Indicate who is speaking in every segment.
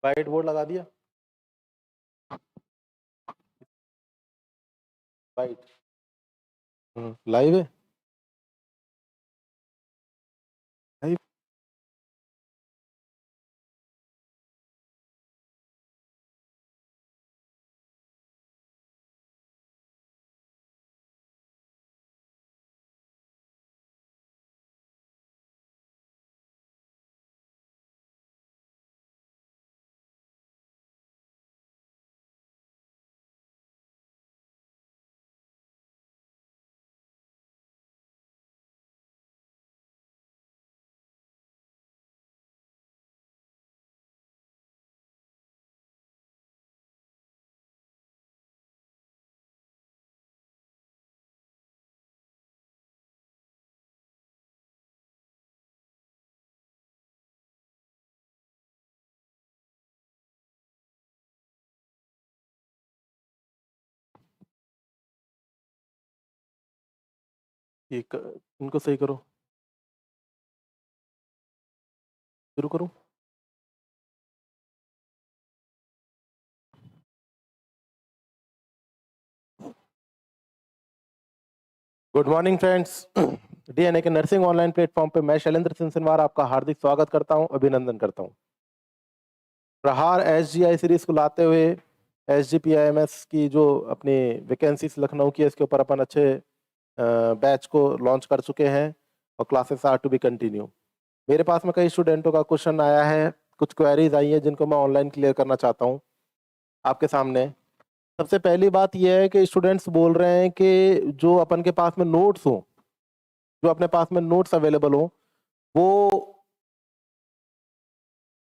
Speaker 1: White board लगा दिया। White live है। लाइव। इनको सही करो। शुरू करूं। Good morning friends. डीएनए के नर्सिंग ऑनलाइन प्लेटफॉर्म पे मैं शैलेंद्र सिंह सिनवार आपका हार्दिक स्वागत करता हूं, अभिनंदन करता हूं। प्रहार एसजीआई सीरीज को लाते हुए एसजीपीआईएमएस की जो अपनी वैकेंसीज लखनऊ की है, इसके ऊपर अपन अच्छे बैच को लॉन्च कर चुके हैं और classes are to be continue. मेरे पास में कई स्टूडेंटों का क्वेश्चन आया है, कुछ क्वेरीज आई है जिनको मैं ऑनलाइन क्लियर करना चाहता हूँ आपके सामने। सबसे पहली बात यह है कि स्टूडेंट्स बोल रहे हैं कि जो अपन के पास में नोट्स हो, जो अपने पास में नोट्स अवेलेबल हो, वो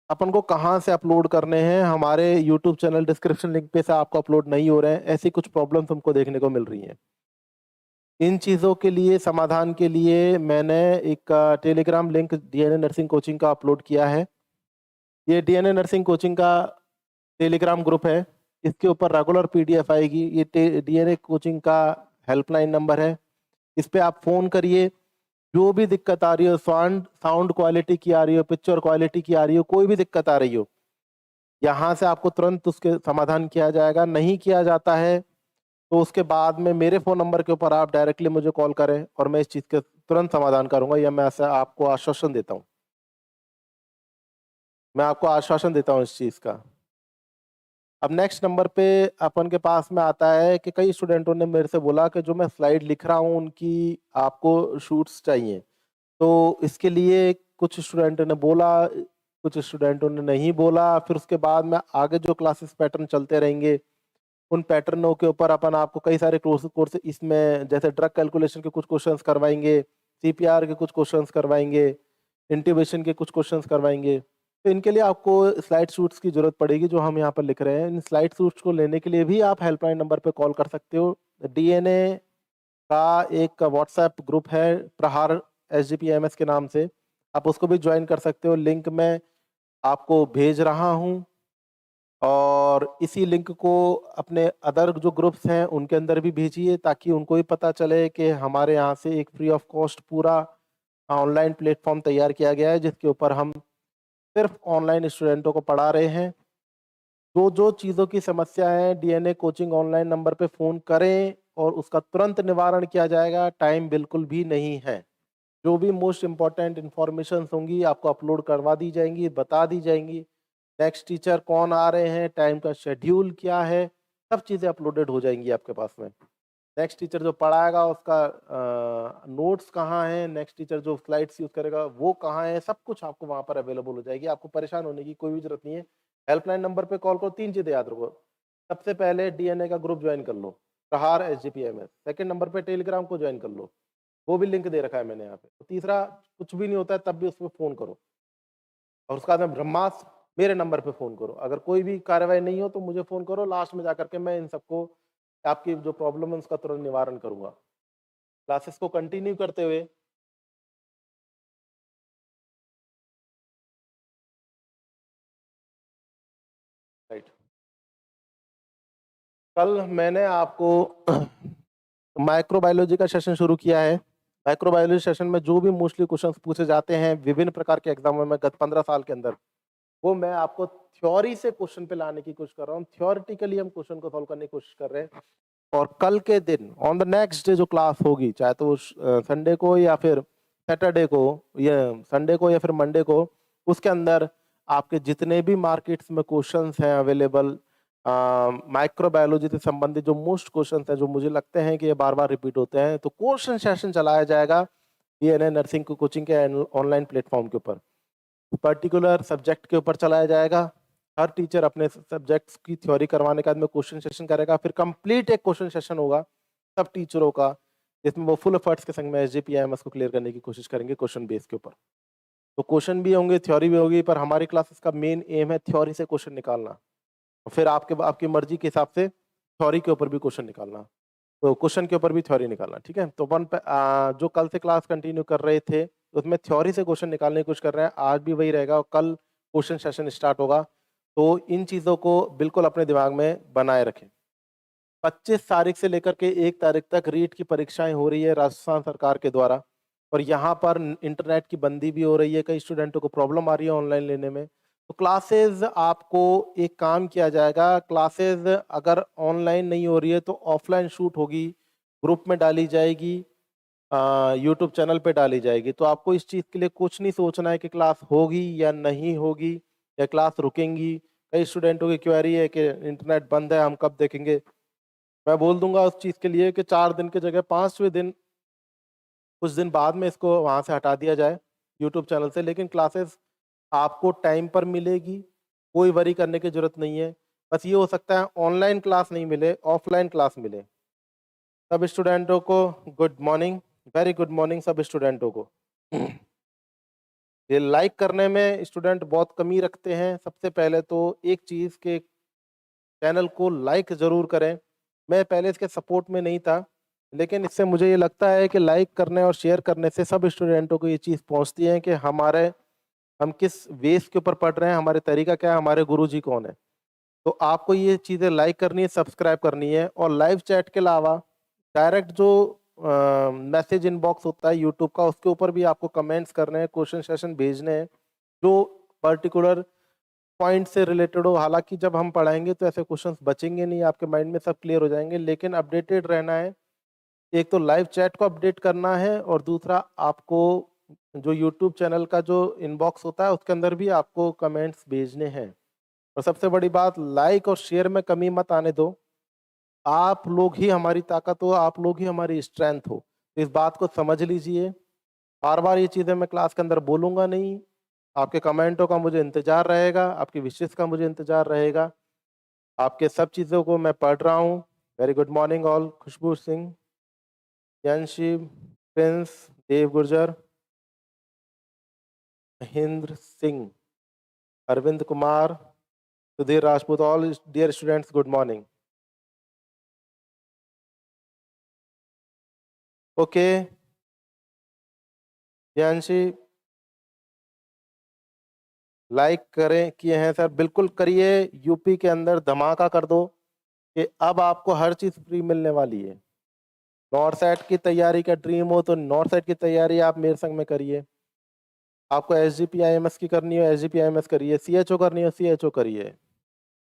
Speaker 1: अपन को कहाँ से अपलोड करने हैं। हमारे यूट्यूब चैनल डिस्क्रिप्शन लिंक पे से आपको अपलोड नहीं हो रहे हैं। ऐसी कुछ प्रॉब्लम्स हमको देखने को मिल रही हैं। इन चीज़ों के लिए समाधान के लिए मैंने एक Telegram link DNA nursing coaching का अपलोड किया है। ये डीएनए नर्सिंग कोचिंग का टेलीग्राम ग्रुप है। इसके ऊपर रेगुलर पीडीएफ आएगी। ये डीएनए कोचिंग का हेल्पलाइन नंबर है। इस पे आप फोन करिए। जो भी दिक्कत आ रही हो, साउंड क्वालिटी की आ रही हो, पिक्चर क्वालिटी की आ रही हो, कोई भी दिक्कत आ रही हो, यहाँ से आपको तुरंत उसके समाधान किया जाएगा। नहीं किया जाता है तो उसके बाद में मेरे फोन नंबर के ऊपर आप डायरेक्टली मुझे कॉल करें और मैं इस चीज़ के तुरंत समाधान करूंगा। या मैं ऐसा आपको आश्वासन देता हूँ, मैं आपको आश्वासन देता हूँ इस चीज़ का। अब नेक्स्ट नंबर पे अपन के पास में आता है कि कई स्टूडेंटों ने मेरे से बोला कि जो मैं स्लाइड लिख रहा हूँ उनकी आपको शूट्स चाहिए। तो इसके लिए कुछ स्टूडेंटों ने बोला, कुछ स्टूडेंटों ने नहीं बोला। फिर उसके बाद में आगे जो क्लासेस पैटर्न चलते रहेंगे, उन पैटर्नों के ऊपर अपन आपको कई सारे कोर्स इसमें जैसे ड्रग कैलकुलेशन के कुछ क्वेश्चंस करवाएंगे, सीपीआर के कुछ क्वेश्चंस करवाएंगे, इंट्यूबेशन के कुछ क्वेश्चंस करवाएंगे। तो इनके लिए आपको स्लाइड शूट्स की जरूरत पड़ेगी जो हम यहाँ पर लिख रहे हैं। इन स्लाइड शूट्स को लेने के लिए भी आप हेल्पलाइन नंबर पे कॉल कर सकते हो। डीएनए का एक व्हाट्सएप ग्रुप है प्रहार एसजीपीएमएस के नाम से, आप उसको भी ज्वाइन कर सकते हो। लिंक मैं आपको भेज रहा हूँ और इसी लिंक को अपने अदर जो ग्रुप्स हैं उनके अंदर भी भेजिए ताकि उनको भी पता चले कि हमारे यहाँ से एक फ्री ऑफ कॉस्ट पूरा ऑनलाइन प्लेटफॉर्म तैयार किया गया है जिसके ऊपर हम सिर्फ ऑनलाइन स्टूडेंटों को पढ़ा रहे हैं। तो जो चीज़ों की समस्या है डीएनए कोचिंग ऑनलाइन नंबर पे फ़ोन करें और उसका तुरंत निवारण किया जाएगा। टाइम बिल्कुल भी नहीं है। जो भी मोस्ट इम्पॉर्टेंट इंफॉर्मेशन होंगी आपको अपलोड करवा दी जाएंगी, बता दी जाएंगी। नेक्स्ट टीचर कौन आ रहे हैं, टाइम का शेड्यूल क्या है, सब चीज़ें अपलोडेड हो जाएंगी आपके पास में। नेक्स्ट टीचर जो पढ़ाएगा उसका नोट्स कहाँ है, नेक्स्ट टीचर जो स्लाइड्स यूज करेगा वो कहाँ है, सब कुछ आपको वहाँ पर अवेलेबल हो जाएगी। आपको परेशान होने की कोई भी जरूरत नहीं है। हेल्पलाइन नंबर पे कॉल करो। 3 चीज़ें याद रखो। सबसे पहले डीएनए का ग्रुप ज्वाइन कर लो, प्रहार एसजीपीएमएस। सेकंड नंबर पे टेलीग्राम को ज्वाइन कर लो, वो भी लिंक दे रखा है मैंने यहाँ पे। तो तीसरा, कुछ भी नहीं होता है तब भी उसमें फ़ोन करो और उसका बाद ब्रह्मास्त्र मेरे नंबर पे फ़ोन करो। अगर कोई भी कार्रवाई नहीं हो तो मुझे फ़ोन करो। लास्ट में जाकर के मैं इन सबको आपकी जो प्रॉब्लम है उसका तुरंत निवारण करूंगा। क्लासेस को कंटिन्यू करते हुए राइट, कल मैंने आपको माइक्रोबायोलॉजी का सेशन शुरू किया है। माइक्रोबायोलॉजी सेशन में जो भी मोस्टली क्वेश्चंस पूछे जाते हैं विभिन्न प्रकार के एग्जामों में गत 15 साल के अंदर, वो मैं आपको थ्योरी से क्वेश्चन पे लाने की कोशिश कर रहा हूँ। थ्योरेटिकली हम क्वेश्चन को सॉल्व करने की कोशिश कर रहे हैं। और कल के दिन ऑन द नेक्स्ट डे जो क्लास होगी, चाहे तो संडे को या फिर सैटरडे को, या संडे को या फिर मंडे को, उसके अंदर आपके जितने भी मार्केट्स में क्वेश्चंस हैं अवेलेबल, माइक्रोबायोलॉजी से संबंधित जो मोस्ट क्वेश्चंस हैं जो मुझे लगते हैं कि ये बार बार रिपीट होते हैं, तो क्वेश्चन सेशन चलाया जाएगा ये नर्सिंग कोचिंग के ऑनलाइन प्लेटफॉर्म के ऊपर। पर्टिकुलर सब्जेक्ट के ऊपर चलाया जाएगा। हर टीचर अपने सब्जेक्ट्स की थ्योरी करवाने के बाद में क्वेश्चन सेशन करेगा, फिर कंप्लीट एक क्वेश्चन सेशन होगा सब टीचरों का, जिसमें वो फुल एफर्ट्स के संग में SGPIMS को क्लियर करने की कोशिश करेंगे क्वेश्चन बेस के ऊपर। तो क्वेश्चन भी होंगे, थ्योरी भी होगी, पर हमारी क्लासेस का मेन एम है थ्योरी से क्वेश्चन निकालना, और फिर आपकी मर्जी के हिसाब से थ्योरी के ऊपर भी क्वेश्चन निकालना, तो क्वेश्चन के ऊपर भी थ्योरी निकालना। ठीक है, तो जो कल से क्लास कंटिन्यू कर रहे थे उसमें थ्योरी से क्वेश्चन निकालने की कोशिश कर रहे हैं, आज भी वही रहेगा और कल क्वेश्चन सेशन स्टार्ट होगा। तो इन चीज़ों को बिल्कुल अपने दिमाग में बनाए रखें। 25 तारीख से लेकर के 1 तारीख तक रीट की परीक्षाएं हो रही है राजस्थान सरकार के द्वारा, और यहाँ पर इंटरनेट की बंदी भी हो रही है, कई स्टूडेंटों को प्रॉब्लम आ रही है ऑनलाइन लेने में। तो क्लासेस आपको एक काम किया जाएगा, क्लासेस अगर ऑनलाइन नहीं हो रही है तो ऑफलाइन शूट होगी, ग्रुप में डाली जाएगी, यूट्यूब चैनल पे डाली जाएगी। तो आपको इस चीज़ के लिए कुछ नहीं सोचना है कि क्लास होगी या नहीं होगी या क्लास रुकेंगी। कई स्टूडेंटों की क्वेरी है कि इंटरनेट बंद है, हम कब देखेंगे। मैं बोल दूंगा उस चीज़ के लिए कि 4 दिन की जगह 5वें दिन कुछ दिन बाद में इसको वहाँ से हटा दिया जाए यूट्यूब चैनल से, लेकिन क्लासेस आपको टाइम पर मिलेगी, कोई वरी करने की जरूरत नहीं है। बस ये हो सकता है ऑनलाइन क्लास नहीं मिले, ऑफलाइन क्लास मिले। सब स्टूडेंटों को good morning, very good morning सब स्टूडेंटों को। ये लाइक करने में स्टूडेंट बहुत कमी रखते हैं। सबसे पहले तो एक चीज़ के चैनल को लाइक ज़रूर करें। मैं पहले इसके सपोर्ट में नहीं था, लेकिन इससे मुझे ये लगता है कि लाइक करने और शेयर करने से सब स्टूडेंटों को ये चीज़ पहुंचती है कि हम किस बेस के ऊपर पढ़ रहे हैं, हमारे तरीका क्या है, हमारे गुरुजी कौन है। तो आपको ये चीज़ें लाइक करनी है, सब्सक्राइब करनी है, और लाइव चैट के अलावा डायरेक्ट जो मैसेज इनबॉक्स होता है यूट्यूब का, उसके ऊपर भी आपको कमेंट्स करने हैं, क्वेश्चन सेशन भेजने हैं जो पर्टिकुलर पॉइंट से रिलेटेड हो। हालांकि जब हम पढ़ाएंगे तो ऐसे क्वेश्चंस बचेंगे नहीं, आपके माइंड में सब क्लियर हो जाएंगे, लेकिन अपडेटेड रहना है। एक तो लाइव चैट को अपडेट करना है, और दूसरा आपको जो यूट्यूब चैनल का जो इनबॉक्स होता है उसके अंदर भी आपको कमेंट्स भेजने हैं। और सबसे बड़ी बात, लाइक और शेयर में कमी मत आने दो। आप लोग ही हमारी ताकत हो, आप लोग ही हमारी स्ट्रेंथ हो, तो इस बात को समझ लीजिए। बार बार ये चीज़ें मैं क्लास के अंदर बोलूँगा नहीं। आपके कमेंटों का मुझे इंतजार रहेगा, आपकी विशेष का मुझे इंतजार रहेगा। आपके सब चीज़ों को मैं पढ़ रहा हूँ। Very good morning all. Khushboo Singh, Yanshi, Prince, Dev Gurjar, Mahendra Singh, Arvind Kumar, Sudhir Rajput, all dear students good morning. Okay Yanshi, like करें किए हैं सर, बिल्कुल करिए। यूपी के अंदर धमाका कर दो कि अब आपको हर चीज़ फ्री मिलने वाली है। नॉर्थ साइड की तैयारी का ड्रीम हो तो नॉर्थ साइड की तैयारी आप मेरे संग में करिए। आपको SGPIMS की करनी हो SGPIMS करिए, CHO करनी हो CHO करिए।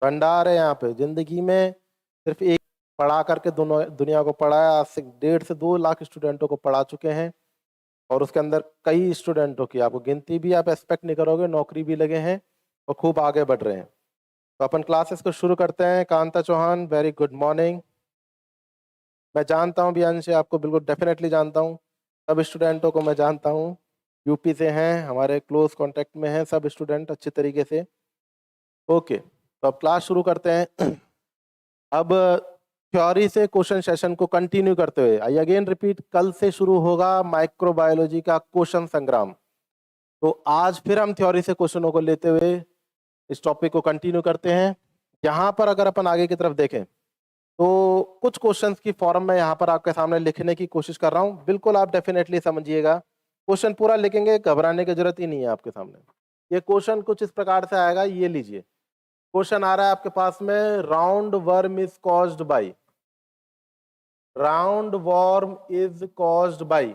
Speaker 1: भंडार है यहाँ पे जिंदगी में। सिर्फ एक पढ़ा करके दोनों दुनिया को पढ़ाया, आज से 1.5 से 2 लाख स्टूडेंटों को पढ़ा चुके हैं, और उसके अंदर कई स्टूडेंटों की आपको गिनती भी आप एक्सपेक्ट नहीं करोगे, नौकरी भी लगे हैं और खूब आगे बढ़ रहे हैं। तो अपन क्लासेस को शुरू करते हैं। Kanta Chauhan, very good morning. मैं जानता हूँ बियान से आपको, बिल्कुल डेफिनेटली जानता हूँ। सब स्टूडेंटों को मैं जानता हूँ, यूपी से हैं, हमारे क्लोज कांटेक्ट में हैं सब स्टूडेंट अच्छे तरीके से। ओके, तो अब क्लास शुरू करते हैं। अब थ्योरी से क्वेश्चन सेशन को कंटिन्यू करते हुए, आई अगेन रिपीट, कल से शुरू होगा माइक्रोबायोलॉजी का क्वेश्चन संग्राम। तो आज फिर हम थ्योरी से क्वेश्चनों को लेते हुए इस टॉपिक को कंटिन्यू करते हैं। यहाँ पर अगर अपन आगे की तरफ देखें तो कुछ क्वेश्चंस की फॉर्म में यहाँ पर आपके सामने लिखने की कोशिश कर रहा हूँ, बिल्कुल आप डेफिनेटली समझिएगा। क्वेश्चन पूरा लिखेंगे, घबराने की जरूरत ही नहीं है आपके सामने। ये क्वेश्चन कुछ इस प्रकार से आएगा, ये लीजिए। क्वेश्चन आ रहा है आपके पास में, round worm is caused by, round warm is caused by,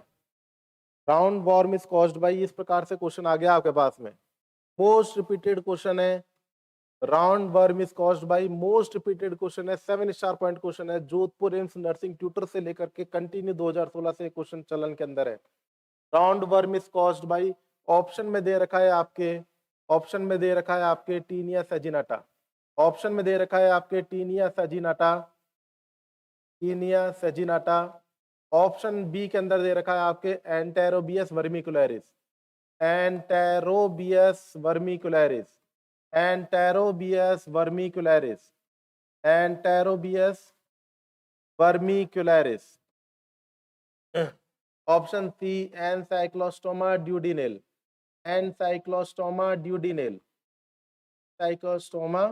Speaker 1: round warm is caused by, इस प्रकार से क्वेश्चन आ गया आपके पास में। मोस्ट रिपीटेड क्वेश्चन है। Roundworm is caused bye, most repeated question है, 7 स्टार पॉइंट क्वेश्चन है, जोधपुर एम्स नर्सिंग ट्यूटर से लेकर के कंटिन्यू 2016 से क्वेश्चन चलन के अंदर है। Roundworm is caused by, option में दे रखा है आपके, ऑप्शन में दे रखा है आपके टीनिया सजिनाटा, ऑप्शन में दे रखा है आपके Taenia saginata, Taenia saginata. Option B के अंदर दे रखा है आपके Enterobius vermicularis, Enterobius vermicularis, Enterobius vermicularis, Enterobius vermicularis. Option C Ancylostoma duodenale, Ancylostoma duodenale, cyclostoma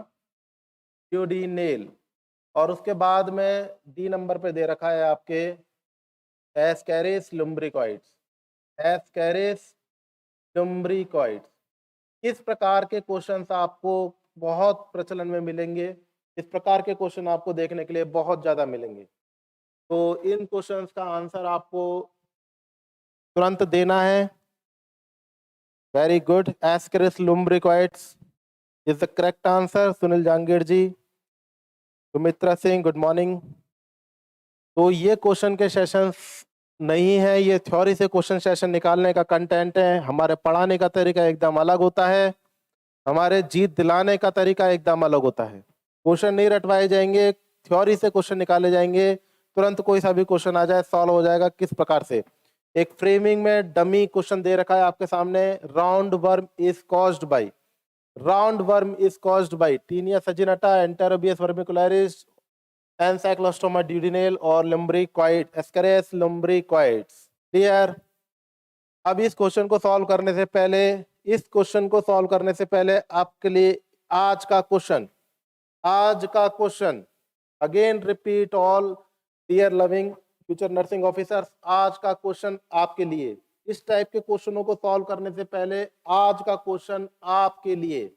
Speaker 1: duodenale. और उसके बाद में डी नंबर पे दे रखा है आपके एस्केरिस लुम्ब्रिकॉइड्स, एस्केरिस लुम्ब्रिकॉइड्स। इस प्रकार के क्वेश्चंस आपको बहुत प्रचलन में मिलेंगे, इस प्रकार के क्वेश्चन आपको देखने के लिए बहुत ज्यादा मिलेंगे। तो इन क्वेश्चंस का आंसर आपको तुरंत देना है। Very good, ascaris lumbricoides is the correct answer. Sunil Jangir ji, Sumitra Singh, good morning. तो ये क्वेश्चन के सेशंस नहीं है, ये थ्योरी से क्वेश्चन सेशन निकालने का कंटेंट है। हमारे पढ़ाने का तरीका एकदम अलग होता है, हमारे जीत दिलाने का तरीका एकदम अलग होता है। क्वेश्चन नहीं रटवाए जाएंगे, थ्योरी से क्वेश्चन निकाले जाएंगे, तुरंत कोई सा भी क्वेश्चन आ जाए सॉल्व हो जाएगा। किस प्रकार से? एक फ्रेमिंग में डमी क्वेश्चन दे रखा है आपके सामने, roundworm is caused by, roundworm is caused by Taenia saginata, Enterobius vermicularis, Ancylostoma duodenale और लुम्ब्रिकॉइड, एस्केरिस लुम्ब्रिकॉइड्स। क्लियर? अब इस क्वेश्चन को सॉल्व करने से पहले, इस क्वेश्चन को सॉल्व करने से पहले आपके लिए आज का क्वेश्चन, आज का question, again repeat all dear loving future nursing officers, आज का क्वेश्चन आपके लिए। इस टाइप के क्वेश्चनों को सॉल्व करने से पहले आज का क्वेश्चन आपके लिए,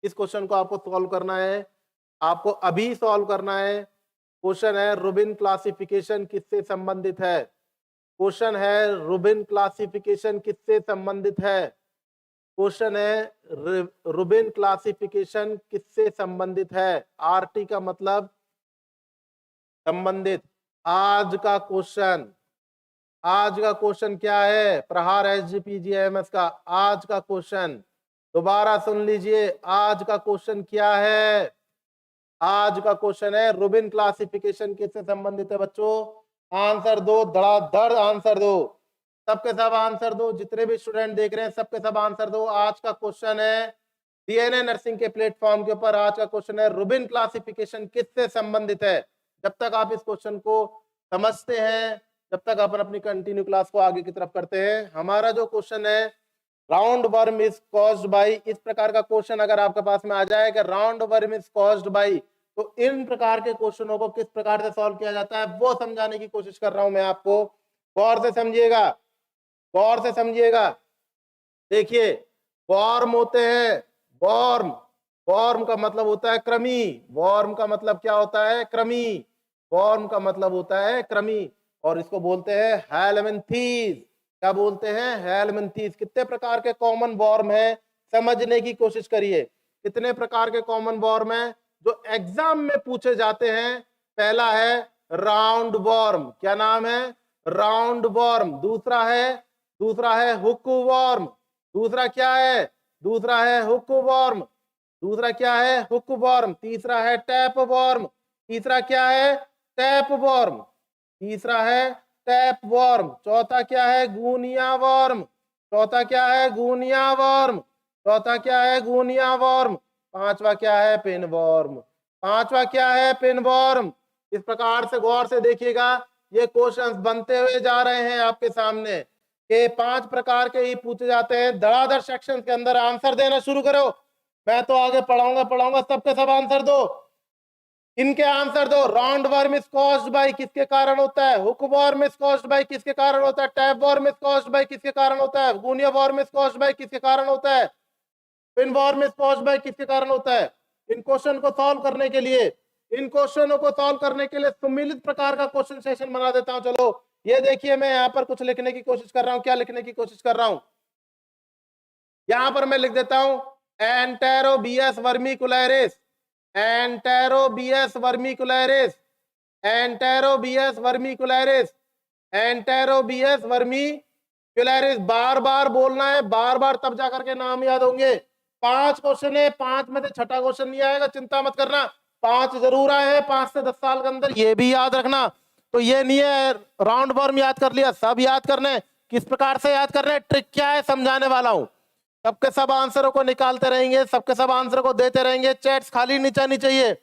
Speaker 1: इस क्वेश्चन को आपको सॉल्व करना है, आपको अभी सॉल्व करना है। क्वेश्चन है रूबिन क्लासिफिकेशन किससे संबंधित है? क्वेश्चन है रूबिन क्लासिफिकेशन किससे संबंधित है? क्वेश्चन है रूबिन क्लासिफिकेशन किससे संबंधित है? आरटी का मतलब संबंधित। आज का क्वेश्चन, आज का क्वेश्चन क्या है? प्रहार एसजीपीजीएमएस का आज का क्वेश्चन, दोबारा सुन लीजिए, आज का क्वेश्चन क्या है? आज का क्वेश्चन है रूबिन क्लासिफिकेशन किससे संबंधित है? बच्चों आंसर दो, धड़ाधड़ आंसर दो, सबके सब आंसर दो, जितने भी स्टूडेंट देख रहे हैं सबके सब आंसर दो। आज का क्वेश्चन है डीएनए नर्सिंग के प्लेटफॉर्म के ऊपर, आज का क्वेश्चन है रूबिन क्लासिफिकेशन किससे संबंधित है। जब तक आप इस क्वेश्चन को समझते हैं, जब तक अपन अपनी कंटिन्यू क्लास को आगे की तरफ करते हैं, हमारा जो क्वेश्चन है roundworm is caused by, इस प्रकार का क्वेश्चन अगर आपके पास में आ जाए कि round worm is caused by, तो इन प्रकार के क्वेश्चनों को किस प्रकार से सॉल्व किया जाता है वो समझाने की कोशिश कर रहा हूं मैं आपको। गौर से समझिएगा, गौर से समझिएगा। देखिए वॉर्म होते हैं, वॉर्म, वॉर्म का मतलब होता है कृमि, वॉर्म का मतलब क्या होता है? कृमि, वॉर्म का मतलब होता है कृमि, और इसको बोलते हैं हेलमिंथीज। क्या बोलते हैं? हेलमिंथीज। कितने प्रकार के कॉमन वॉर्म है समझने की कोशिश करिए, कितने प्रकार के कॉमन वॉर्म है जो एग्जाम में पूछे जाते हैं। पहला है राउंड वॉर्म, क्या नाम है? Round warm. दूसरा है हुक वॉर्म, दूसरा क्या है? दूसरा है हुक वॉर्म, दूसरा क्या है? Hook warm. तीसरा है टैप वॉर्म, तीसरा क्या है? टैप वॉर्म, तीसरा है टैप वॉर्म। चौथा क्या है? गूनिया वॉर्म, चौथा क्या है? गूनिया वॉर्म, चौथा क्या है? Guinea worm. पांचवा क्या है? पिन वॉर्म, पांचवा क्या है? Pinworm. इस प्रकार से गौर से देखिएगा, ये क्वेश्चंस बनते हुए जा रहे हैं आपके सामने, के 5 प्रकार के ही पूछे जाते हैं। धड़ाधड़ सेक्शन के अंदर आंसर देना शुरू करो, मैं तो आगे पढ़ाऊंगा, सबके सब आंसर दो, इनके आंसर दो। Round worm is caused bye किसके कारण होता है? Hook worm is caused bye किसके कारण होता है? Tap worm is caused bye किसके कारण होता है? Guinea worm is caused bye किसके कारण होता है? Pin worm is caused bye किसके कारण होता है? इन क्वेश्चन को सॉल्व करने के लिए, इन क्वेश्चनों को सॉल्व करने के लिए सम्मिलित प्रकार का क्वेश्चन सेशन बना देता हूं। चलो ये देखिए, मैं यहां पर कुछ लिखने की कोशिश कर रहा हूं। क्या लिखने की कोशिश कर रहा हूं? यहां पर मैं लिख देता हूं एंटेरोबियस vermicularis, Enterobius vermicularis, Enterobius vermicularis, Enterobius वर्मिकुलरिस। बार बार बोलना है, बार बार, तब जाकर के नाम याद होंगे। 5 क्वेश्चन है, 5 में से छठा क्वेश्चन नहीं आएगा, चिंता मत करना। 5 जरूर आए हैं 5 से 10 साल के अंदर, ये भी याद रखना। तो ये नहीं है राउंड वर्म याद कर लिया, सब याद करने। किस प्रकार से याद करने, ट्रिक क्या है समझाने वाला हूं। सबके सब आंसरों को निकालते रहेंगे, सबके सब आंसर को देते रहेंगे, चैट्स खाली नहीं जानी चाहिए।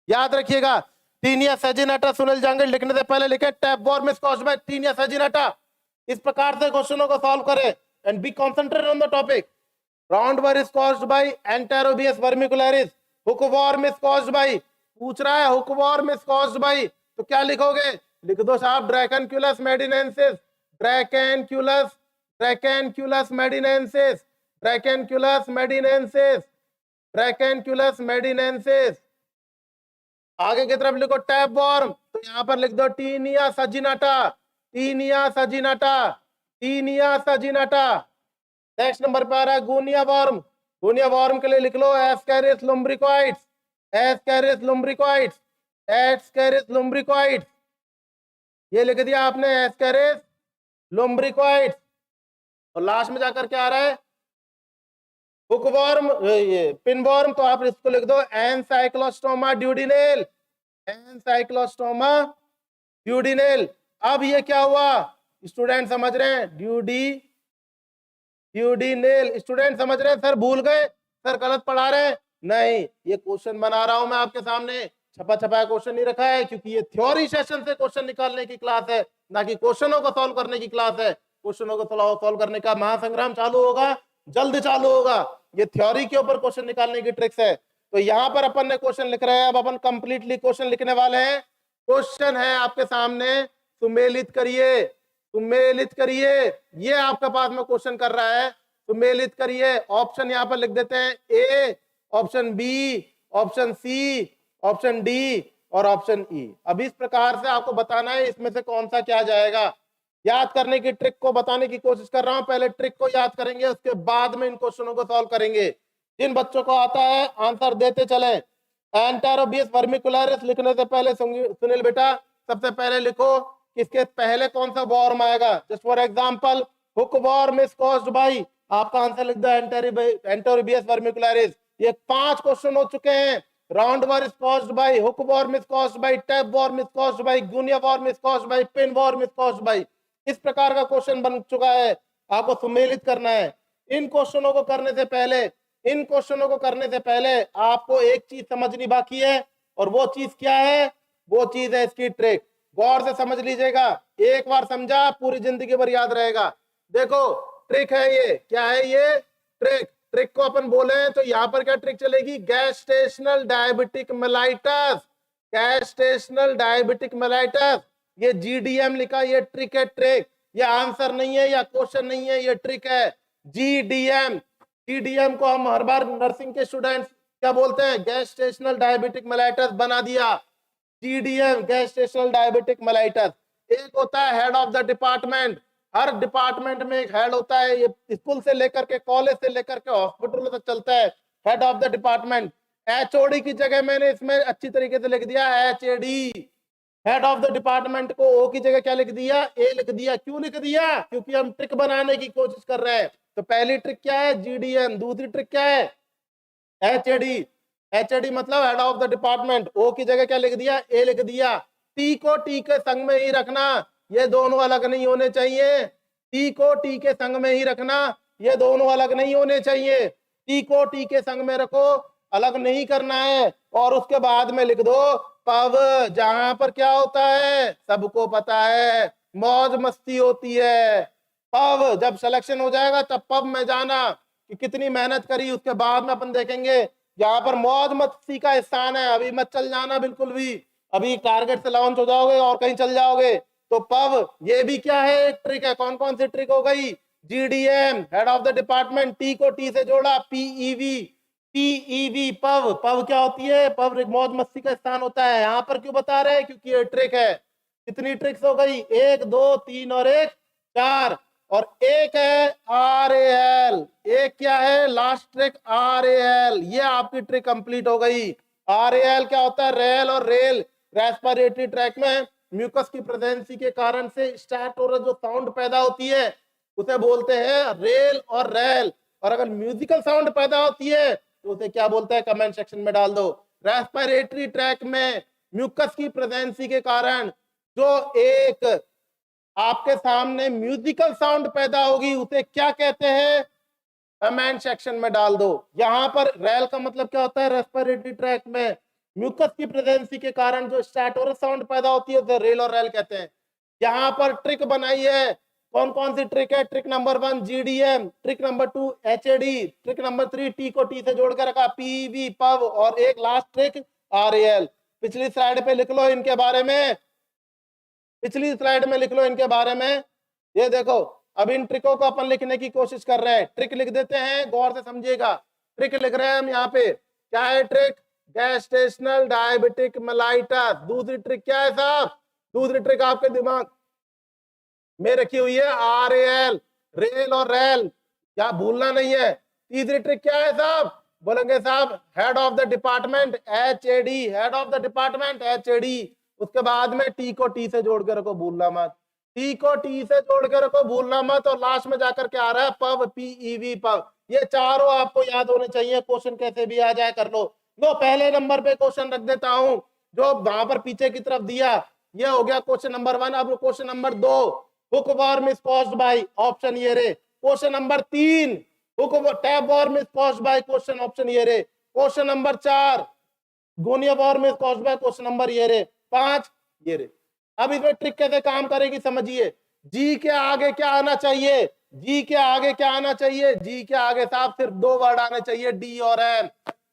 Speaker 1: याद रखिएगा, टीनिया सेजिनेटा। सुनील जांगिड़ लिखने से पहले लिखे tapeworm is caused by Taenia saginata. इस प्रकार से क्वेश्चनों को सॉल्व करें and be concentrated on the topic. Roundworm is caused by Enterobius vermicularis. Hookworm is caused by, पूछ रहा है हुकवॉर्म इज कॉज्ड बाय, तो क्या लिखोगे, लिख दो साहब ड्रैकेनक्यूलस मेडिनेंसिस, ड्रैकेनक्यूलस, ड्रैकेनक्यूलस मेडिनेंसिस, ड्रैकेनक्यूलस मेडिनेंसिस, ड्रैकेनक्यूलस मेडिनेंसिस। आगे की तरफ लिखो टैपवॉर्म, तो यहां पर लिख दो Taenia saginata, Taenia saginata, Taenia saginata. Next number पे आ रहा है गुनिया वॉर्म। गुनिया वॉर्म के लिए लिख लो Ascaris lumbricoides, Ascaris lumbricoides, Ascaris lumbricoides. ये लिख दिया आपने एस्केरिस लुम्ब्रिकॉइड्स। और लास्ट में जाकर क्या आ रहा है, हुकवॉर्म, ये पिनवॉर्म, तो आप इसको लिख दो एनसाइक्लोस्टोमा ड्यूडिनेल, एनसाइक्लोस्टोमा ड्यूडिनेल। अब ये क्या हुआ, स्टूडेंट समझ रहे हैं, ड्यूडिनेल। स्टूडेंट समझ रहे हैं, सर भूल गए, सर गलत पढ़ा रहे हैं, नहीं, ये क्वेश्चन बना रहा हूं मैं आपके सामने, छपा छपाया क्वेश्चन नहीं रखा है, क्योंकि ये थ्योरी सेशन से क्वेश्चन निकालने की क्लास है, ना कि क्वेश्चनों को सॉल्व करने की क्लास है। क्वेश्चनों को सॉल्व करने का महासंग्राम चालू होगा, जल्द चालू होगा। ये थ्योरी के ऊपर क्वेश्चन निकालने की ट्रिक्स है। तो यहाँ पर अपन ने क्वेश्चन लिख रहे हैं, अब अपन कंप्लीटली क्वेश्चन लिखने वाले हैं। क्वेश्चन है आपके सामने, सुमेलित करिए, सुमेलित करिए। ये आपके पास में क्वेश्चन कर रहा है, सुमेलित करिए। ऑप्शन यहाँ पर लिख देते हैं, A, option B, option C, option D और ऑप्शन ई। अब इस प्रकार से आपको बताना है इसमें से कौन सा क्या जाएगा। याद करने की ट्रिक को बताने की कोशिश कर रहा हूं, पहले ट्रिक को याद करेंगे, उसके बाद में इन क्वेश्चनों को सॉल्व करेंगे। जिन बच्चों को आता है आंसर देते चले। एंटेरोबियस वर्मिकुलरिस लिखने से पहले सुनील बेटा, सबसे पहले लिखो किसके पहले कौन सा वॉर्म आएगा। Just for example, hookworm is caused by, आपका आंसर लिख दो एंटेरोबियस वर्मिकुलरिस। ये 5 क्वेश्चन हो चुके हैं। Roundworm is caused by, hookworm is caused by, tapeworm is caused by, guinea worm is caused by, pinworm is caused by. इस प्रकार का क्वेश्चन बन चुका है, आपको सुमेलित करना है। इन क्वेश्चनों को करने से पहले, इन क्वेश्चनों को करने से पहले आपको एक चीज समझनी बाकी है, और वो चीज क्या है, वो चीज है इसकी ट्रिक। गौर से समझ लीजिएगा, एक बार समझा पूरी जिंदगी भर याद रहेगा। देखो ट्रिक है ये, क्या है ये ट्रिक। ट्रिक को अपन बोले तो यहाँ पर क्या ट्रिक चलेगी, gestational diabetic mellitus, gestational diabetic mellitus. ये जीडीएम लिखा, ये ट्रिक है, ट्रिक। ये आंसर नहीं है या क्वेश्चन नहीं है, ये ट्रिक है, जीडीएम। जीडीएम को हम हर बार नर्सिंग के स्टूडेंट्स क्या बोलते हैं, गैस्ट्रेशनल डायबिटिक मेलाइटस बना दिया, जीडीएम, गैस्ट्रेशनल डायबिटिक मेलाइटस। एक होता है head of the department, her department में एक हेड होता है, ये स्कूल से लेकर के, कॉलेज से लेकर के हॉस्पिटल तक चलता है, head of the department. HOD की जगह मैंने इसमें अच्छी तरीके से लिख दिया एचएडी, हेड ऑफ द डिपार्टमेंट को ओ की जगह क्या लिख दिया, ए लिख दिया। क्यों लिख दिया, क्योंकि हम ट्रिक बनाने की कोशिश कर रहे हैं। तो पहली ट्रिक क्या है, जीडीएम। दूसरी ट्रिक क्या है, एचएडी। एचएडी मतलब हेड ऑफ द डिपार्टमेंट, ओ की जगह क्या लिख दिया, ए लिख दिया। टी को टी के संग में ही रखना, ये दोनों अलग नहीं होने चाहिए। टी को टी के संग में ही रखना, ये दोनों अलग नहीं होने चाहिए। टी को टी के संग में रखो, अलग नहीं करना है। और उसके बाद में लिख दो पब, जहां पर क्या होता है सबको पता है, मौज मस्ती होती है। पब जब सिलेक्शन हो जाएगा तब पब में जाना कि कितनी मेहनत करी, उसके बाद में अपन देखेंगे। यहाँ पर मौज मस्ती का स्थान है, अभी मत चल जाना बिल्कुल भी, अभी टारगेट से लॉन्च हो जाओगे और कहीं चल जाओगे। तो पब, ये भी क्या है, एक ट्रिक है। कौन कौन सी ट्रिक हो गई, GDM, head of the department, T को टी से जोड़ा, पीईवी, पीईवी, पब। पब क्या होती है, पब मौज मस्ती का स्थान होता है। यहाँ पर क्यों बता रहे हैं, क्योंकि ये ट्रिक है। कितनी ट्रिक्स हो गई, 1 2 3 और 1 4। और एक है RAL, एक क्या है लास्ट ट्रिक RAL। ये आपकी ट्रिक कंप्लीट हो गई। RAL क्या होता है? रेल और रेल, रेस्पिरेटरी ट्रैक में म्यूकस की प्रेजेंसी के कारण से स्टैटोरस जो साउंड पैदा होती है उसे बोलते हैं रेल और रेल। और अगर म्यूजिकल साउंड पैदा होती है तो उसे क्या बोलते हैं? कमेंट सेक्शन में डाल दो। रेस्पिरेटरी ट्रैक में म्यूकस की प्रेजेंसी के कारण जो एक आपके सामने म्यूजिकल साउंड पैदा होगी उसे क्या कहते हैं? कमेंट सेक्शन में डाल दो। यहां पर रेल का मतलब क्या होता है? रेस्पिरेटरी ट्रैक में म्यूकस की प्रेजेंसी के कारण जो स्टैटोरस साउंड पैदा होती है उसे रेल और रेल कहते हैं। यहां पर ट्रिक बनाई है। कौन कौन सी ट्रिक है? Trick number 1 GDM, trick number 2 HAD, trick number 3 T को टी से जोड़ के रखा PV पव, और एक लास्ट ट्रिक RAL। पिछली स्लाइड पे लिख लो इनके बारे में, पिछली स्लाइड में लिख लो इनके बारे में। ये देखो, अब इन ट्रिकों को अपन लिखने की कोशिश कर रहे हैं। ट्रिक लिख देते हैं, गौर से समझिएगा। ट्रिक लिख रहे हैं हम यहाँ पे। क्या है ट्रिक? Gestational diabetic mellitus. दूसरी ट्रिक क्या है साहब? दूसरी ट्रिक आपके दिमाग में रखी हुई है RAL, रेल और रेल, क्या भूलना नहीं है। तीसरी ट्रिक क्या है साहब? बोलेंगे साहब head of the department HAD, head of the department HAD। उसके बाद में टी को टी से जोड़ के रखो, भूलना मत। टी को टी से जोड़ के रखो, भूलना मत। और लास्ट में जाकर के आ रहा है पव, PEV पव। ये चारों आपको याद होने चाहिए। क्वेश्चन कैसे भी आ जाए कर लो। लो पहले नंबर पे क्वेश्चन रख देता हूं जो वहां पर पीछे की तरफ दिया। ये हो गया क्वेश्चन नंबर 1। अब question number 2, hook worm is caused by, option ये रे। Question number 3, hook tape worm is caused by, question option ये रे। Question number 4, Guinea worm is caused by, question number ये रे। 5 ये रे। अब इसमें ट्रिक कैसे काम करेगी समझिए। जी के आगे क्या आना चाहिए? जी के आगे क्या आना चाहिए? जी के आगे साहब सिर्फ 2 वर्ड आने चाहिए, डी और एम।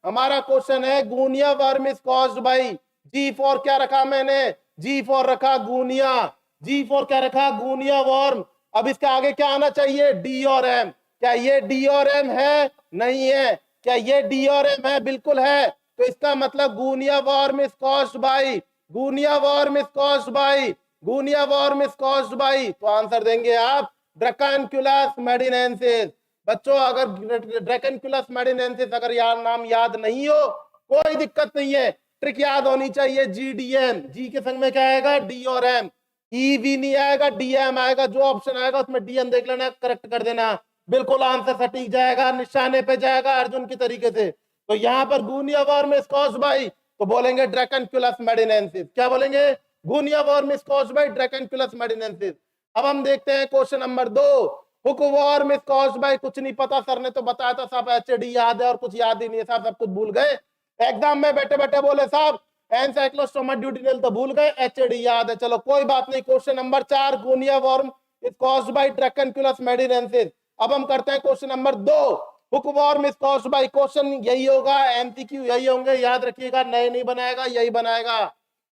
Speaker 1: हमारा क्वेश्चन है guinea worm is caused by, G for क्या रखा मैंने? जी फॉर रखा गूनिया, जी फॉर क्या रखा? गूनिया वर्म। अब इसके आगे क्या आना चाहिए? डी और एम। क्या ये डी और एम है? नहीं है। क्या ये डी और एम है? बिल्कुल है। तो इसका मतलब guinea worm is caused by, guinea worm is caused by, guinea worm is caused by. तो आंसर देंगे आप ड्रैकेंकुलस मेडिनेंसिस। बच्चों अगर ड्रैकेंकुलस मेडिनेंसिस अगर नाम याद नहीं हो कोई दिक्कत नहीं है, ट्रिक याद होनी चाहिए। GDM, जी के संग में क्या आएगा? डी और एम। EV नहीं आएगा, DM आएगा। जो ऑप्शन आएगा उसमें DM देख लेना, करेक्ट कर देना, बिल्कुल आंसर सटीक जाएगा, निशाने पे जाएगा अर्जुन की तरीके से। तो यहाँ पर गूनिया वर्म इज कॉज्ड बाय, तो बोलेंगे ड्रैकेंकुलस मेडिनेंसिस। क्या बोलेंगे? गूनिया worm is caused by Dracunculus medinensis. अब हम देखते हैं question number 2, hook worm is caused bye, कुछ नहीं पता, सर ने तो बताया था साहब HAD याद है और कुछ याद ही नहीं है साहब, सब कुछ भूल गए। एग्जाम में बैठे बैठे बोले साहब एनसाइक्लोस्टोमा ड्यूटेनल तो भूल गए, HAD याद है। चलो कोई बात नहीं। Question number 4, guinea worm is caused by Dracunculus medinensis. अब हम करते हैं question number 2, hook worm is caused by. Question यही होगा, MCQ यही होंगे, याद रखिएगा, नए नहीं बनाएगा, यही बनाएगा।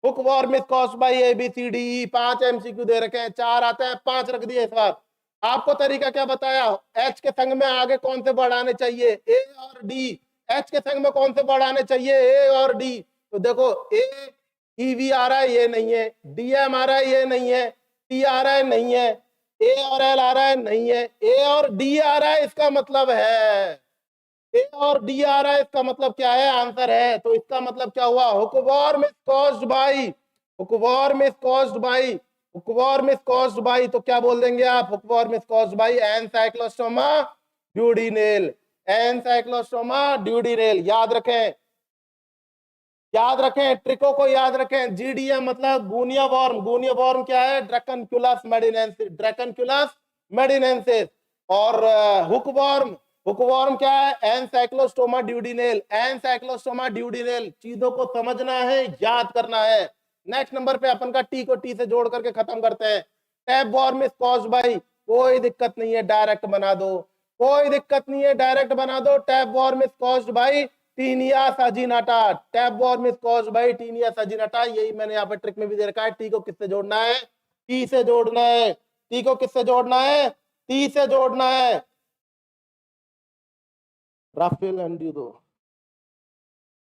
Speaker 1: Hook worm is caused bye ABCDE। 5 MCQ दे रखे हैं, 4 आते हैं, 5 रख दिए इस बार। आपको तरीका क्या बताया? H के संग में आगे कौन से वर्ड आने चाहिए? A और D। H के संग में कौन से वर्ड आने चाहिए? A और D। तो देखो EV आ रहा है, ये नहीं है। DM आ रहा है, ये नहीं है। T आ रहा है, नहीं है। A और L आ रहा है, नहीं है। A और D आ रहा है, इसका मतलब है A और D आ रहा है, इसका मतलब क्या है? आंसर है। तो इसका मतलब क्या हुआ? Hook worm is caused bye, hook worm is caused bye, hook worm is caused by. तो क्या बोल देंगे आप? Hook worm is caused by ancylostoma duodenal, ancylostoma duodenal. याद रखें, याद रखें, ट्रिकों को याद रखें। GDM मतलब गूनिया वर्म, गूनिया वर्म क्या है? ड्रैकेंकुलस मेडिनेंसिस, ड्रैकेंकुलस मेडिनेंसिस। और हुक वर्म, हुक वर्म क्या है? Ancylostoma duodenal, ancylostoma duodenal. चीजों को समझना है, याद करना है। नेक्स्ट नंबर पे अपन का टी को टी से जोड़ करके खत्म करते हैं। Tap worm is caused bye, कोई दिक्कत नहीं है, डायरेक्ट बना दो, कोई दिक्कत नहीं है, डायरेक्ट बना दो। Tap worm is caused by Taenia saginata, tap worm is caused by Taenia saginata. यही मैंने यहाँ पे ट्रिक में भी दे रखा है। टी को किससे जोड़ना है? टी से जोड़ना है। टी को किससे जोड़ना है? टी से जोड़ना है। Rafale Enduro.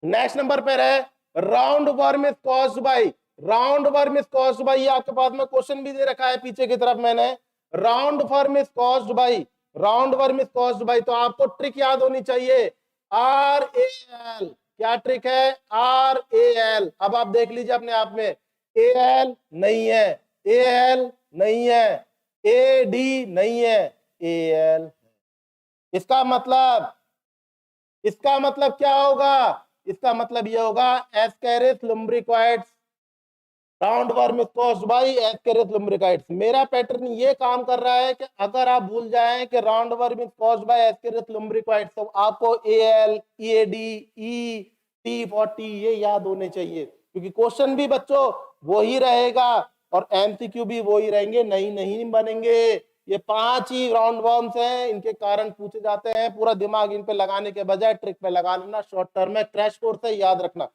Speaker 1: नेक्स्ट नंबर पे है roundworm is caused by, roundworm is caused bye. ये आपके पास में क्वेश्चन भी दे रखा है पीछे की तरफ मैंने। Roundworm is caused by, roundworm is caused by, तो आपको ट्रिक याद होनी चाहिए, आर ए एल। क्या ट्रिक है? R A L. अब आप देख लीजिए अपने आप में, ए एल नहीं है, ए एल नहीं है, ए डी नहीं है, ए एल। इसका मतलब क्या होगा? इसका मतलब यह होगा Ascaris lumbricoides, round worm is caused by Ascaris lumbricoides. मेरा पैटर्न ये काम कर रहा है कि अगर आप भूल जाएं कि round worm is caused by Ascaris lumbricoides, तो आपको एएल, ईएडी, ई, टी40 ये याद होने चाहिए, क्योंकि क्वेश्चन भी बच्चों वही रहेगा और एमसीक्यू भी वही रहेंगे, नहीं बनेंगे। ये 5 ही राउंड वर्म्स हैं, इनके कारण पूछे जाते हैं। पूरा दिमाग इन पे लगाने के बजाय ट्रिक पे लगा लेना, शॉर्ट टर्म में क्रैश कोर्स है, याद रखना।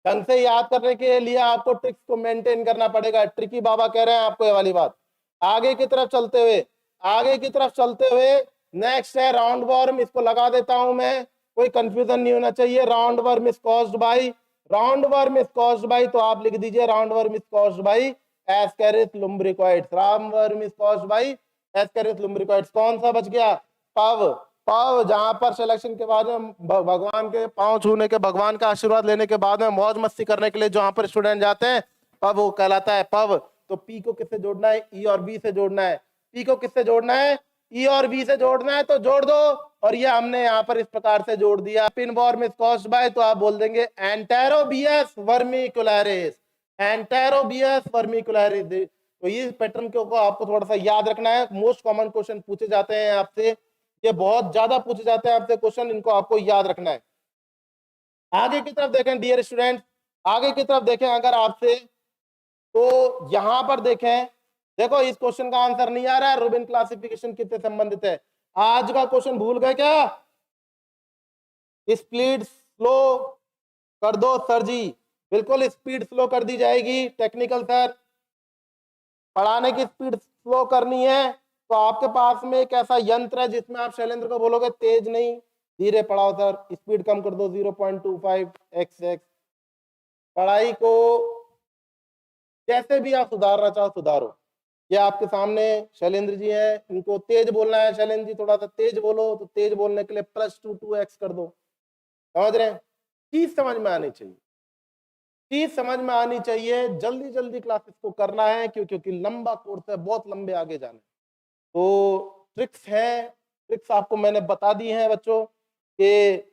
Speaker 1: ढंग से याद करने के लिए आपको ट्रिक्स को मेंटेन करना पड़ेगा। ट्रिकी बाबा कह रहे हैं आपको ये वाली बात। आगे की तरफ चलते हुए नेक्स्ट है राउंड वर्म। इसको लगा देता हूं मैं, कोई कंफ्यूजन नहीं होना चाहिए। Round worm is caused by, roundworm is caused by, तो आप लिख दीजिए round worm is caused by Ascaris lumbricoides. Round worm is caused by Ascaris lumbricoides. कौन सा बच गया? पव। पाव, जहां पर सिलेक्शन के बाद में भगवान के पांव छूने के, भगवान का आशीर्वाद लेने के बाद में मौज मस्ती करने के लिए जहां पर स्टूडेंट जाते हैं, पब वो कहलाता है पब। तो पी को किससे जोड़ना है? ई और बी से जोड़ना है। पी को किससे जोड़ना है? ई और बी से जोड़ना है, तो जोड़ दो। और ये हमने यहाँ पर इस प्रकार से जोड़ दिया। Pin worm is caused by, तो आप बोल देंगे एंटेरोबियस वर्मिकुलरिस, एंटेरोबियस वर्मिकुलरिस। तो ये पैटर्न को आपको थोड़ा सा याद रखना है। मोस्ट कॉमन क्वेश्चन पूछे जाते हैं आपसे, ये बहुत ज्यादा पूछे जाते हैं आपसे क्वेश्चन, इनको आपको याद रखना है। आगे की तरफ देखें डियर स्टूडेंट, आगे की तरफ देखें अगर आपसे, तो यहां पर देखें, देखो इस क्वेश्चन का आंसर नहीं आ रहा है। रूबिन क्लासिफिकेशन किससे संबंधित है? आज का क्वेश्चन भूल गए क्या? स्पीड स्लो कर दो सर जी, बिल्कुल स्पीड स्लो कर दी जाएगी। टेक्निकल सर, पढ़ाने की स्पीड स्लो करनी है, तो आपके पास में एक ऐसा यंत्र है जिसमें आप शैलेंद्र को बोलोगे तेज नहीं, धीरे पढ़ाओ सर, स्पीड कम कर दो 0.25x। पढ़ाई को कैसे भी आप सुधारना चाहो सुधारो। ये आपके सामने शैलेंद्र जी हैं, इनको तेज बोलना है, शैलेंद्र जी थोड़ा सा तेज बोलो, तो तेज बोलने के लिए +2x कर दो। समझ रहे हैं? चीज समझ में आनी चाहिए, चीज समझ में आनी चाहिए। जल्दी जल्दी क्लासेस को करना है, क्योंकि लंबा कोर्स है, बहुत लंबे आगे जाना है। तो ट्रिक्स है, ट्रिक्स आपको मैंने बता दी हैं बच्चों कि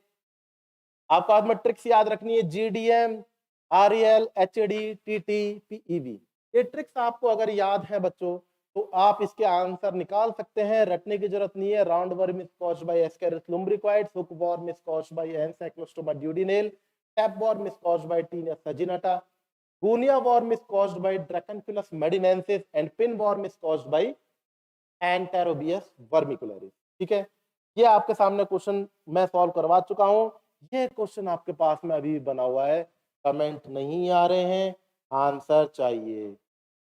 Speaker 1: आपको आज में ट्रिक्स याद रखनी है। GDM, REL, HAD, TT, PEV, ये ट्रिक्स आपको अगर याद है बच्चों, तो आप इसके आंसर निकाल सकते हैं, रटने की जरूरत नहीं है। Roundworm is caused by Ascaris lumbricoides, hook worm is caused by Ancylostoma duodenale, tap worm is caused by Taenia saginata, guinea worm is caused by Dracunculus medinensis and pinworm is caused by Enterobius vermicularis. ठीक है, ये आपके सामने question मैं solve करवा चुका हूं। ये क्वेश्चन आपके पास में अभी बना हुआ है, कमेंट नहीं आ रहे हैं, आंसर चाहिए,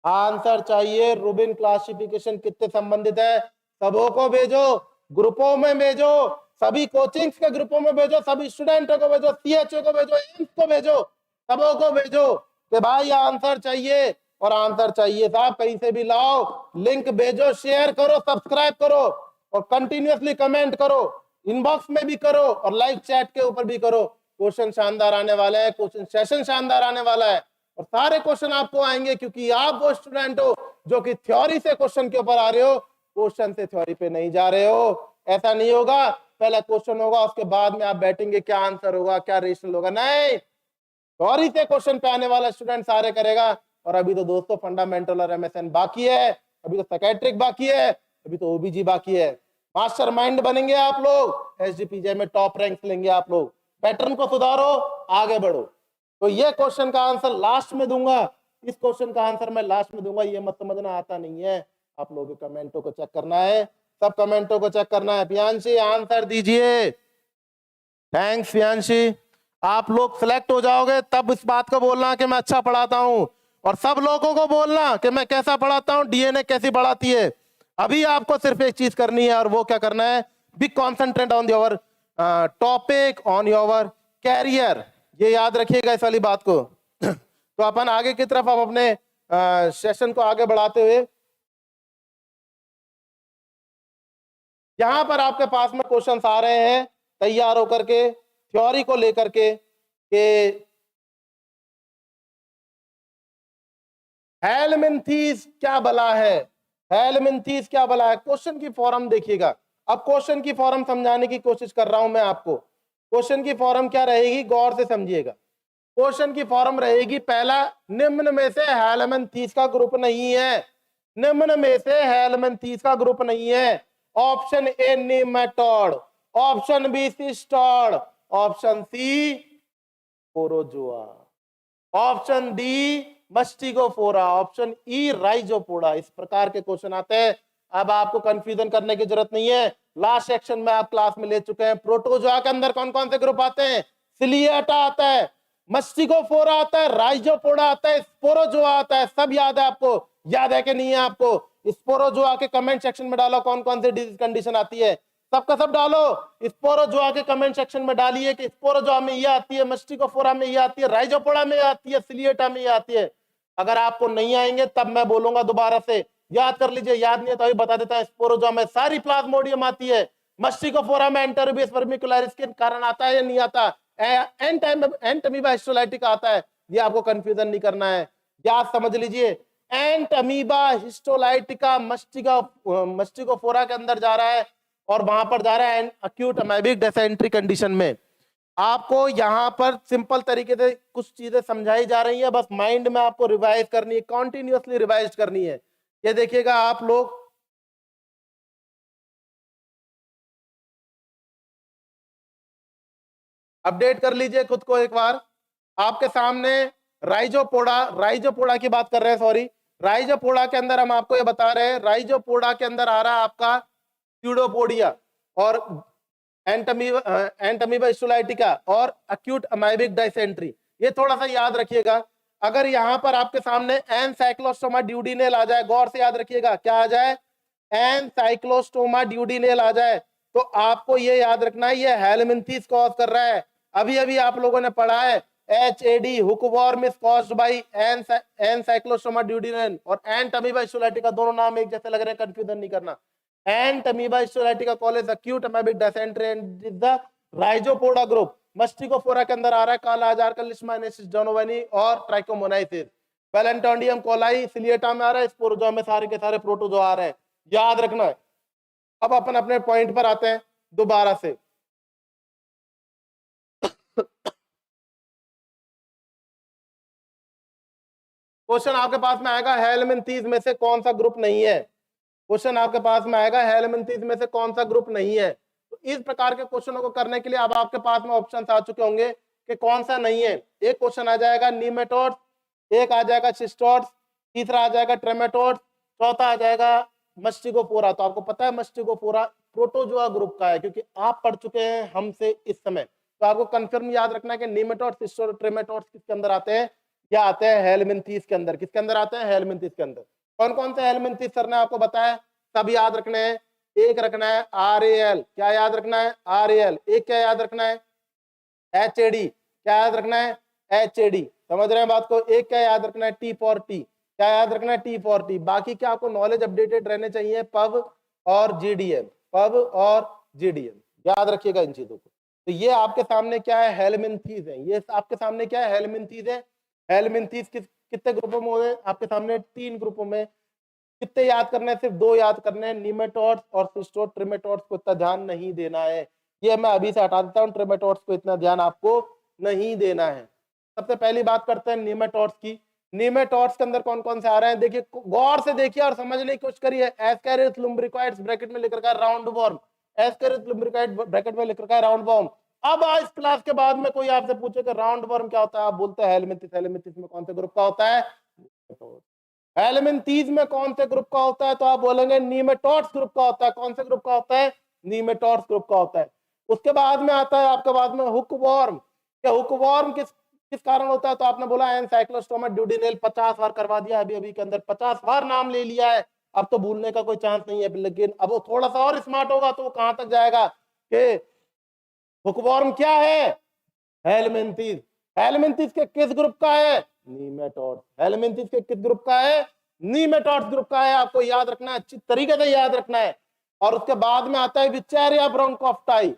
Speaker 1: आंसर चाहिए। रूबिन क्लासिफिकेशन किससे संबंधित है? सबों को भेजो, ग्रुपों में भेजो, सभी कोचिंग्स के ग्रुपों में भेजो, सभी स्टूडेंटों को भेजो, CHO को भेजो, एम्स को भेजो, सबों को भेजो कि भाई आंसर चाहिए। और आंसर चाहिए साहब कहीं से भी लाओ, लिंक भेजो, शेयर करो, सब्सक्राइब करो और कंटिन्यूअसली कमेंट करो, इनबॉक्स में भी करो और लाइव चैट के ऊपर भी करो। क्वेश्चन शानदार आने वाला है, क्वेश्चन सेशन शानदार आने वाला है और सारे क्वेश्चन आपको आएंगे, क्योंकि आप वो स्टूडेंट हो जो कि थ्योरी से क्वेश्चन के ऊपर आ रहे हो, क्वेश्चन से थ्योरी पे नहीं जा रहे हो। ऐसा नहीं होगा, पहला क्वेश्चन होगा, उसके बाद में आप बैठेंगे क्या आंसर होगा, क्या रेशनल होगा। नहीं, थ्योरी से क्वेश्चन पे आने वाला स्टूडेंट सारे करेगा। और अभी तो दोस्तों फंडामेंटल और MSN बाकी है, अभी तो साइकियाट्रिक बाकी है, अभी तो OBG बाकी है। मास्टरमाइंड बनेंगे आप लोग, SGPJ में टॉप रैंक लेंगे आप लोग। पैटर्न को सुधारो, आगे बढ़ो। तो ये क्वेश्चन का आंसर लास्ट में दूंगा, इस क्वेश्चन का आंसर मैं लास्ट में दूंगा, ये मत समझना आता नहीं है। आप लोगों के कमेंटों को चेक करना है, सब कमेंटों को चेक करना है। प्रियांशी आंसर दीजिए, थैंक्स प्रियांशी। आप लोग सिलेक्ट हो जाओगे तब इस बात को बोलना कि मैं अच्छा पढ़ाता हूं, और सब लोगों को बोलना कि मैं कैसा पढ़ाता हूं, DNA कैसी पढ़ाती है। अभी आपको सिर्फ एक चीज करनी है, और वो क्या करना है? Be concentrate on your topic, on your career. ये याद रखिएगा इस वाली बात को। तो अपन आगे की तरफ अब अपने सेशन को आगे बढ़ाते हुए यहां पर आपके पास में क्वेश्चंस आ रहे हैं तैयार होकर के थ्योरी को लेकर के कि हेलमिंथीज क्या बला है, हेलमिंथीज क्या बला है। क्वेश्चन की फॉर्म देखिएगा। अब क्वेश्चन की फॉर्म समझाने की कोशिश कर रहा हूं मैं आपको। क्वेश्चन की फॉर्म क्या रहेगी, गौर से समझिएगा। क्वेश्चन की फॉर्म रहेगी, पहला, निम्न में से हेलमिंथीज का ग्रुप नहीं है, निम्न में से हेलमिंथीज का ग्रुप नहीं है। Option A nematode, option B cestode, option C protozoa, option D Mastigophora, option E Rhizopoda. इस प्रकार के क्वेश्चन आते हैं। अब आपको कंफ्यूजन करने की जरूरत नहीं है, लास्ट सेक्शन में आप क्लास में ले चुके हैं। प्रोटोजोआ के अंदर कौन कौन से ग्रुप आते हैं, सिलिएटा आता है, मस्टिगोफोरा आता है, राइजोपोडा आता है, स्पोरोजोआ आता है। सब याद है आपको, याद है कि नहीं है आपको? स्पोरोजोआ के कमेंट सेक्शन में डालो कौन कौन सी डिजीज कंडीशन आती है, सबका सब डालो। स्पोरोजोआ के कमेंट सेक्शन में डालिए कि स्पोरोजोआ में ये आती है, मस्टिकोफोरा में ये आती है, राइजोपोडा में आती है, सिलिएटा में ये आती है। अगर आपको नहीं आएंगे तब मैं बोलूंगा दोबारा से, याद कर लीजिए। याद नहीं है तो अभी बता देता है। स्पोरोजोआ में सारी प्लाज्मोडियम आती है, मस्टिकोफोरा में एंटेरोबियस वर्मिकुलरिस के कारण आता है या नहीं आता, एंटमीबा हिस्टोलाइटिका आता है। ये आपको कंफ्यूजन नहीं करना है, याद समझ लीजिए। एंटमीबा हिस्टोलाइटिका मस्टिकोफोरा के अंदर जा रहा है और वहां पर जा रहा है अक्यूट अमेबिक डिसेंट्री कंडीशन में। आपको यहां पर सिंपल तरीके से कुछ चीजें समझाई जा रही है, बस माइंड में आपको रिवाइज करनी है, कॉन्टिन्यूअसली रिवाइज करनी है। ये देखिएगा आप लोग, अपडेट कर लीजिए खुद को एक बार। आपके सामने राइजोपोडा, राइजोपोडा की बात कर रहे हैं, सॉरी, राइजोपोडा के अंदर हम आपको ये बता रहे हैं, राइजोपोडा के अंदर आ रहा है आपका स्यूडोपोडिया और एंटमीबा हिस्टोलाइटिका और अक्यूट अमाइबिक डाइसेंट्री। ये थोड़ा सा याद रखिएगा। अगर यहां पर आपके सामने एनसाइक्लोस्टोमा ड्यूडिनेल आ जाए, गौर से याद रखिएगा, क्या आ जाए, एनसाइक्लोस्टोमा ड्यूडिनेल आ जाए, तो आपको ये याद रखना है ये हेलमिंथीज कॉज कर रहा है। अभी अभी आप लोगों ने पढ़ा है HAD hookworm is caused by Ancylostoma duodenale और एंटमीबा हिस्टोलाइटिका, दोनों नाम एक जैसे लग रहे हैं, कंफ्यूजन नहीं करना। Entamoeba histolytica causes acute amoebic dysentery and is the Rhizopoda group. Mastigophora के अंदर आ रहा है काला आजार का लिशमानियासिस डोनोवानी और ट्राइकोमोनाइसिस। वेलेंटोडियम कोलाई सिलिएटा में आ रहा है, स्पोरोजोआ में सारे के सारे प्रोटोजोआ आ रहे हैं, याद रखना है। अब अपन अपने पॉइंट पर आते हैं दोबारा से। क्वेश्चन आपके पास में आएगा हेलमिंथीज में से कौन सा ग्रुप नहीं है, क्वेश्चन आपके पास में आएगा हेलमिंथीज में से कौन सा ग्रुप नहीं है। तो इस प्रकार के क्वेश्चनों को करने के लिए अब आपके पास में ऑप्शंस आ चुके होंगे कि कौन सा नहीं है। एक क्वेश्चन आ जाएगा नीमेटोड्स, एक आ जाएगा सिस्टोड्स, तीसरा आ जाएगा ट्रेमेटोड्स, चौथा आ जाएगा मस्टिकोफोरा। तो आपको पता है मस्टिकोफोरा प्रोटोजोआ ग्रुप का है, क्योंकि आप पढ़ चुके हैं हमसे इस समय। तो आपको कंफर्म याद रखना है कि नीमेटोड्स, सिस्टोड, ट्रेमेटोड्स किसके अंदर आते हैं, क्या आते हैं, हेलमिंथीज के अंदर। किसके अंदर आते हैं, हेलमिंथीज के अंदर। कौन कौन से हेलमिंथीज सर ने आपको बताया, सब याद रखने हैं। एक रखना है RAL, क्या याद रखना है, RAL। एक क्या याद रखना है, HAD, क्या याद रखना है, HAD। समझ रहे हैं बात को। एक क्या याद रखना है, T फॉर T, क्या याद रखना है, T फॉर T। बाकी क्या आपको नॉलेज अपडेटेड रहने चाहिए, पब और GDM, पब और GDM, याद रखिएगा इन चीजों को। तो ये आपके सामने क्या है, हेलमिंथीज है। ये आपके सामने क्या है, हेलमिंथीज है। हेलमिंथीज कितने ग्रुपों में होंगे आपके सामने, 3 ग्रुपों में। कितने याद करने हैं, सिर्फ 2 याद करने हैं, नीमेटोड्स और सिस्टोड। ट्रिमेटोड्स को इतना ध्यान नहीं देना है, ये मैं अभी से हटा देता हूँ। ट्रिमेटोड्स को इतना ध्यान आपको नहीं देना है। सबसे पहली बात करते हैं नीमेटोड्स की। नीमेटोड्स के अंदर कौन कौन से आ रहे हैं, देखिए गौर से देखिए और समझने की कोशिश करिए। एस्केरिस लुम्ब्रिकॉइड्स ब्रैकेट में लिख रखा है राउंड वॉर्म, एस्केरिस लुम्ब्रिकॉइड ब्रैकेट में लिख रखा है राउंड वॉर्म। अब आज क्लास के बाद में कोई आपसे पूछे कि राउंड वॉर्म क्या होता है, आप बोलते हैं हेलमिंथीज। हेलमिंथीज में कौन से ग्रुप का होता है, हेलमिंथीज में कौन से ग्रुप का होता है, तो आप बोलेंगे नीमेटोड्स ग्रुप का होता है। कौन से ग्रुप का होता है, नीमेटोड्स ग्रुप का होता है। उसके बाद में आता है आपके बाद में हुकवॉर्म। क्या हुकवॉर्म किस किस कारण होता है, तो आपने बोला एनसाइक्लोस्टोमा ड्यूडिनेल। 50 बार करवा दिया अभी अभी के अंदर, 50 बार नाम ले लिया है, अब तो भूलने का कोई चांस नहीं है। लेकिन अब वो थोड़ा सा और स्मार्ट होगा तो वो कहां तक जाएगा कि हुकवॉर्म क्या है, हेलमिंथीज। हेलमिंथीज के किस ग्रुप का है, नीमेटोड्स। हेलमिंथीज के किस ग्रुप का है, नीमेटोड्स ग्रुप का है। आपको याद रखना है, अच्छी तरीके से याद रखना है। और उसके बाद में आता है विचारिया ब्रोंकोफ्टाई,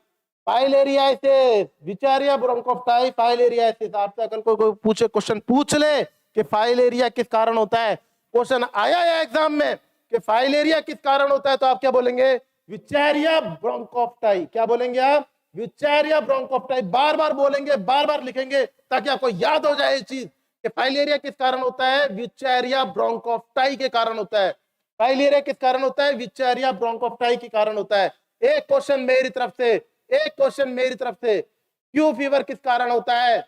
Speaker 1: फाइलेरियासिस, विचारिया ब्रोंकोफ्टाई, फाइलेरियासिस। आपसे अगर कोई पूछे, क्वेश्चन पूछ ले कि फाइलेरिया किस कारण होता है, क्वेश्चन आया है एग्जाम में कि फाइलेरिया किस कारण होता है, तो आप क्या बोलेंगे? विचारिया ब्रोंकोफ्टाई। क्या बोलेंगे आप? विचारिया ब्रोंकोफ्टाई। बार बार बोलेंगे, बार बार लिखेंगे, ताकि आपको याद हो जाए ये चीज कि फाइलेरिया किस कारण होता है? विचारिया ब्रोंकोफ्टाई के कारण होता है। फाइलेरिया किस कारण होता है? विचारिया ब्रोंकोफ्टाई के कारण होता है। एक क्वेश्चन मेरी तरफ से, एक क्वेश्चन मेरी तरफ से, क्यू फीवर किस कारण होता है?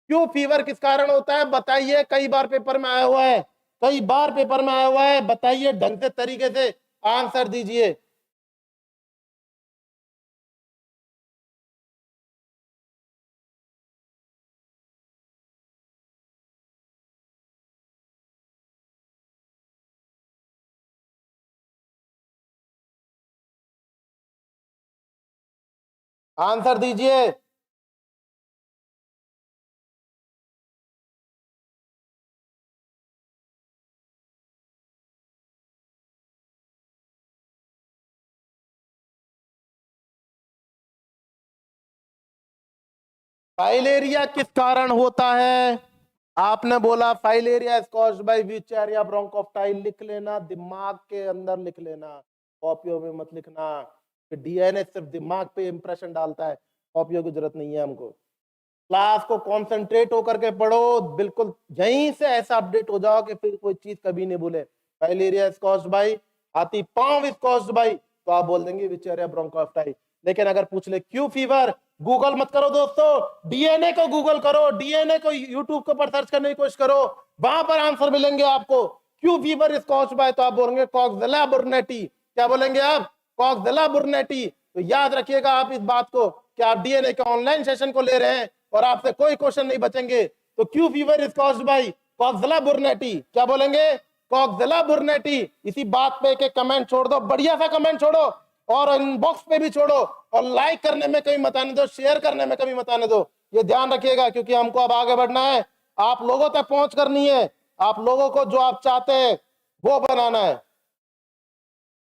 Speaker 1: क्यू फीवर किस कारण होता है बताइए? कई बार पेपर में आया हुआ है, कई बार पेपर में आया हुआ है, बताइए ढंग से, तरीके से आंसर दीजिए। आंसर दीजिए। फाइलेरिया किस कारण होता है? आपने बोला फाइलेरिया इज कॉज्ड बाय विचारिया ब्रोंकोफ्टाई। लिख लेना, दिमाग के अंदर लिख लेना, कॉपियों में मत लिखना। डीएनए सिर्फ दिमाग पे इंप्रेशन डालता है, कॉपियों की जरूरत नहीं है हमको। क्लास को कॉन्सेंट्रेट होकर के पढ़ो, बिल्कुल यहीं से ऐसा अपडेट हो जाओ कि फिर कोई चीज कभी नहीं भूले। फाइलेरिया इज कॉज्ड बाय, हाथी पांव इज कॉज्ड बाय, तो आप बोल देंगे विचारिया ब्रोंकोफ्टाई। लेकिन अगर पूछ ले क्यू फीवर, गूगल मत करो दोस्तों, डीएनए को गूगल करो, डीएनए को यूट्यूब के ऊपर सर्च करने की कोशिश करो, वहां पर आंसर मिलेंगे आपको। Q fever is caused by, तो आप बोलेंगे कॉक्सिला बुर्नेटी। क्या बोलेंगे आप? कॉक्सिला बुर्नेटी। तो याद रखिएगा आप इस बात को कि आप डीएनए के ऑनलाइन सेशन को ले रहे हैं और आपसे कोई क्वेश्चन नहीं बचेंगे। तो Q fever is caused by Coxiella burnetii. क्या बोलेंगे? कॉक्सिला बुर्नेटी। इसी बात पे एक कमेंट छोड़ दो, बढ़िया सा कमेंट छोड़ो, और इनबॉक्स पे भी छोड़ो, और लाइक करने में कभी मत आने दो, शेयर करने में कभी मत आने दो। ये ध्यान रखिएगा, क्योंकि हमको अब आगे बढ़ना है, आप लोगों तक पहुंच करनी है, आप लोगों को जो आप चाहते हैं वो बनाना है।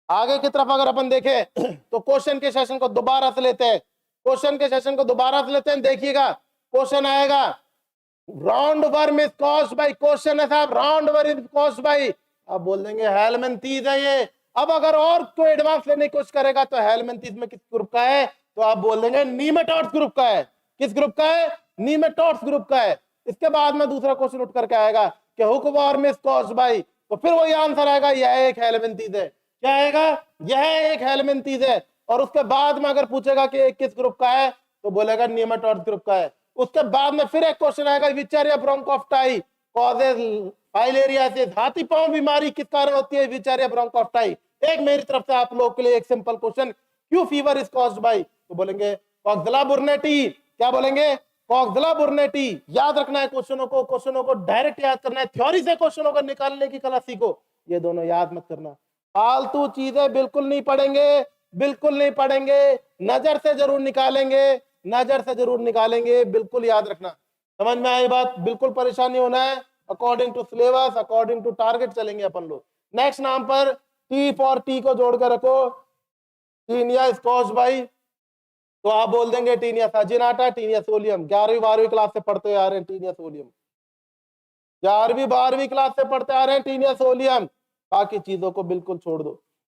Speaker 1: आगे की तरफ अगर अपन देखें तो क्वेश्चन के सेशन को दोबारा से लेते हैं, क्वेश्चन के सेशन को दोबारा से लेते हैं। देखिएगा क्वेश्चन आएगा, round worm is caused by, question है साहब, round worm is caused bye, अब बोल देंगे हेलमिंथीज है ये। अब अगर और कोई एडवांस लेने की कोशिश करेगा तो हेलमिंथीज में किस ग्रुप का है, तो आप बोल देंगे नीमेटोड्स ग्रुप का है। किस ग्रुप का है? नीमेटोड्स ग्रुप का है। इसके बाद में दूसरा क्वेश्चन उठ करके आएगा कि हुकवर्म इज कॉज्ड बाय, तो फिर वही आंसर आएगा, यह एक हेलमिंथीज है। क्या आएगा? यह एक हेलमिंथीज है। और उसके बाद में अगर पूछेगा कि किस ग्रुप का है, तो बोलेगा नीमेटोड्स ग्रुप का है। उसके बाद में फिर एक क्वेश्चन आएगा, विचारिया ब्रोंकोफ्टाई कॉजेज फाइलेरियासिस, हाथी पांव बीमारी किस कारण होती है? विचारिया ब्रोंकोफ्टाई। एक मेरी तरफ से आप लोगों के लिए एक simple question, Q fever is caused by, तो बोलेंगे कॉक्सिला बुर्नेटी। क्या बोलेंगे? कॉक्सिला बुर्नेटी। याद रखना है क्वेश्चनों को डायरेक्ट याद करना है, थ्योरी से क्वेश्चनों को निकालने की कला सीखो। ये दोनों याद मत करना, फालतू चीजें बिल्कुल नहीं पढ़ेंगे, बिल्कुल नहीं पढ़ेंगे, नजर से जरूर निकालेंगे, नजर से जरूर निकालेंगे, बिल्कुल याद रखना। समझ में आई बात? बिल्कुल परेशान नहीं होना है, according to syllabus, according to target चलेंगे अपन लोग। नेक्स्ट नाम पर टी फॉर टी को जोड़कर रखो, टीनिया इज कॉज्ड बाय, तो आप बोल देंगे टीनिया सजिनाटा, टीनिया सोलियम। 11वीं 12वीं क्लास से पढ़ते आ रहे हैं टीनिया सोलियम, 11वीं 12वीं क्लास से पढ़ते आ रहे हैं टीनिया सोलियम। बाकी चीजों को बिल्कुल छोड़ दो,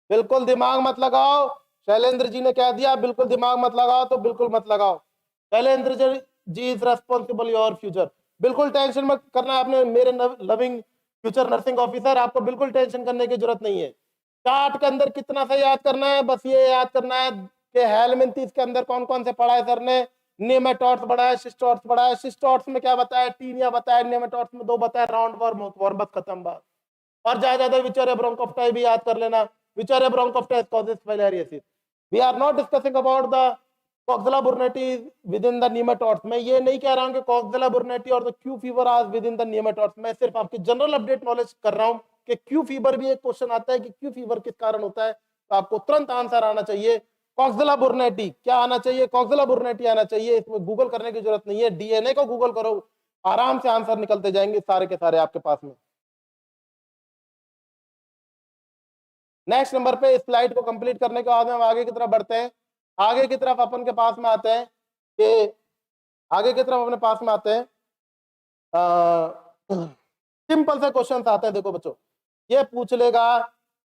Speaker 1: बिल्कुल दिमाग मत लगाओ। शैलेंद्र जी ने कह दिया बिल्कुल दिमाग मत लगाओ, तो बिल्कुल मत लगाओ। Shailendra ji is responsible your future, बिल्कुल टेंशन मत करना आपने, मेरे लविंग फ्यूचर नर्सिंग ऑफिसर, आपको बिल्कुल टेंशन करने की जरूरत नहीं है। चार्ट के अंदर कितना सा याद करना है, बस ये याद करना है कि हेलमिंथीज के अंदर कौन कौन से पढ़ा है सर ने। नेमेटोड्स पढ़ा है, सिस्टोड्स पढ़ा है, सिस्टोड्स में क्या बताया? टीनिया बताया, नेमेटोड्स में 2 बताया, राउंड वर्म, बस खत्म बात। और ज्यादा विचारिया ब्रोंकोफ्टाई भी याद कर लेना, विचारिया ब्रोंकोफ्टाई causes filariasis. We are not discussing about the Coxella burnetii within the nematodes. मैं ये नहीं कह रहा हूँ कि Coxella burnetii और the Q fever are within the nematodes. मैं सिर्फ आपकी जनरल अपडेट नॉलेज कर रहा हूँ कि Q fever भी एक क्वेश्चन आता है कि Q fever किस कारण होता है, तो आपको तुरंत आंसर आना चाहिए। Coxella burnetii क्या आना चाहिए? Coxella burnetii आना चाहिए, इसमें गूगल करने की जरूरत नहीं है, डीएनए को गूगल करो, आराम से आंसर निकलते जाएंगे सारे के सारे आपके पास में। नेक्स्ट नंबर पे स्लाइड को कंप्लीट करने के बाद में हम आगे की तरफ बढ़ते हैं। आगे की तरफ अपन के पास में आते हैं कि आगे की तरफ अपने पास में आते हैं, सिंपल से क्वेश्चन आते हैं। देखो बच्चों, ये पूछ लेगा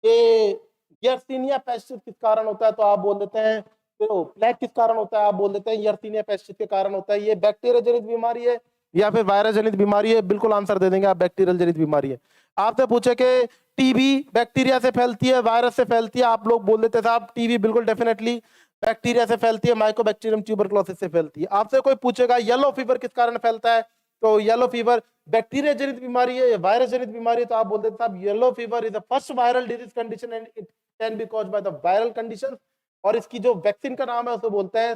Speaker 1: कि यर्सीनिया पेस्टिस किस कारण होता है, तो आप बोल देते हैं तो प्लेग किस कारण होता है, आप बोल देते हैं यर्सीनिया पेस्टिस के कारण होता है। ये बैक्टीरिया जनित बीमारी है या फिर वायरस जनित बीमारी है, बिल्कुल आंसर दे देंगे आप, बैक्टीरियल जनित बीमारी है। आपसे पूछे कि टीबी बैक्टीरिया से फैलती है वायरस से फैलती है, आप लोग बोल देते साहब टीबी बिल्कुल डेफिनेटली बैक्टीरिया से फैलती है, माइकोबैक्टीरियम ट्यूबरक्लोसिस से फैलती है। आपसे कोई पूछेगा येलो फीवर किस कारण फैलता है, तो येलो फीवर बैक्टीरिया जनित बीमारी है या वायरस जनित बीमारी है, तो आप बोल देते साहब yellow fever is the first viral disease condition and it can be caused by the viral condition, और इसकी जो वैक्सीन का नाम है उसे बोलते हैं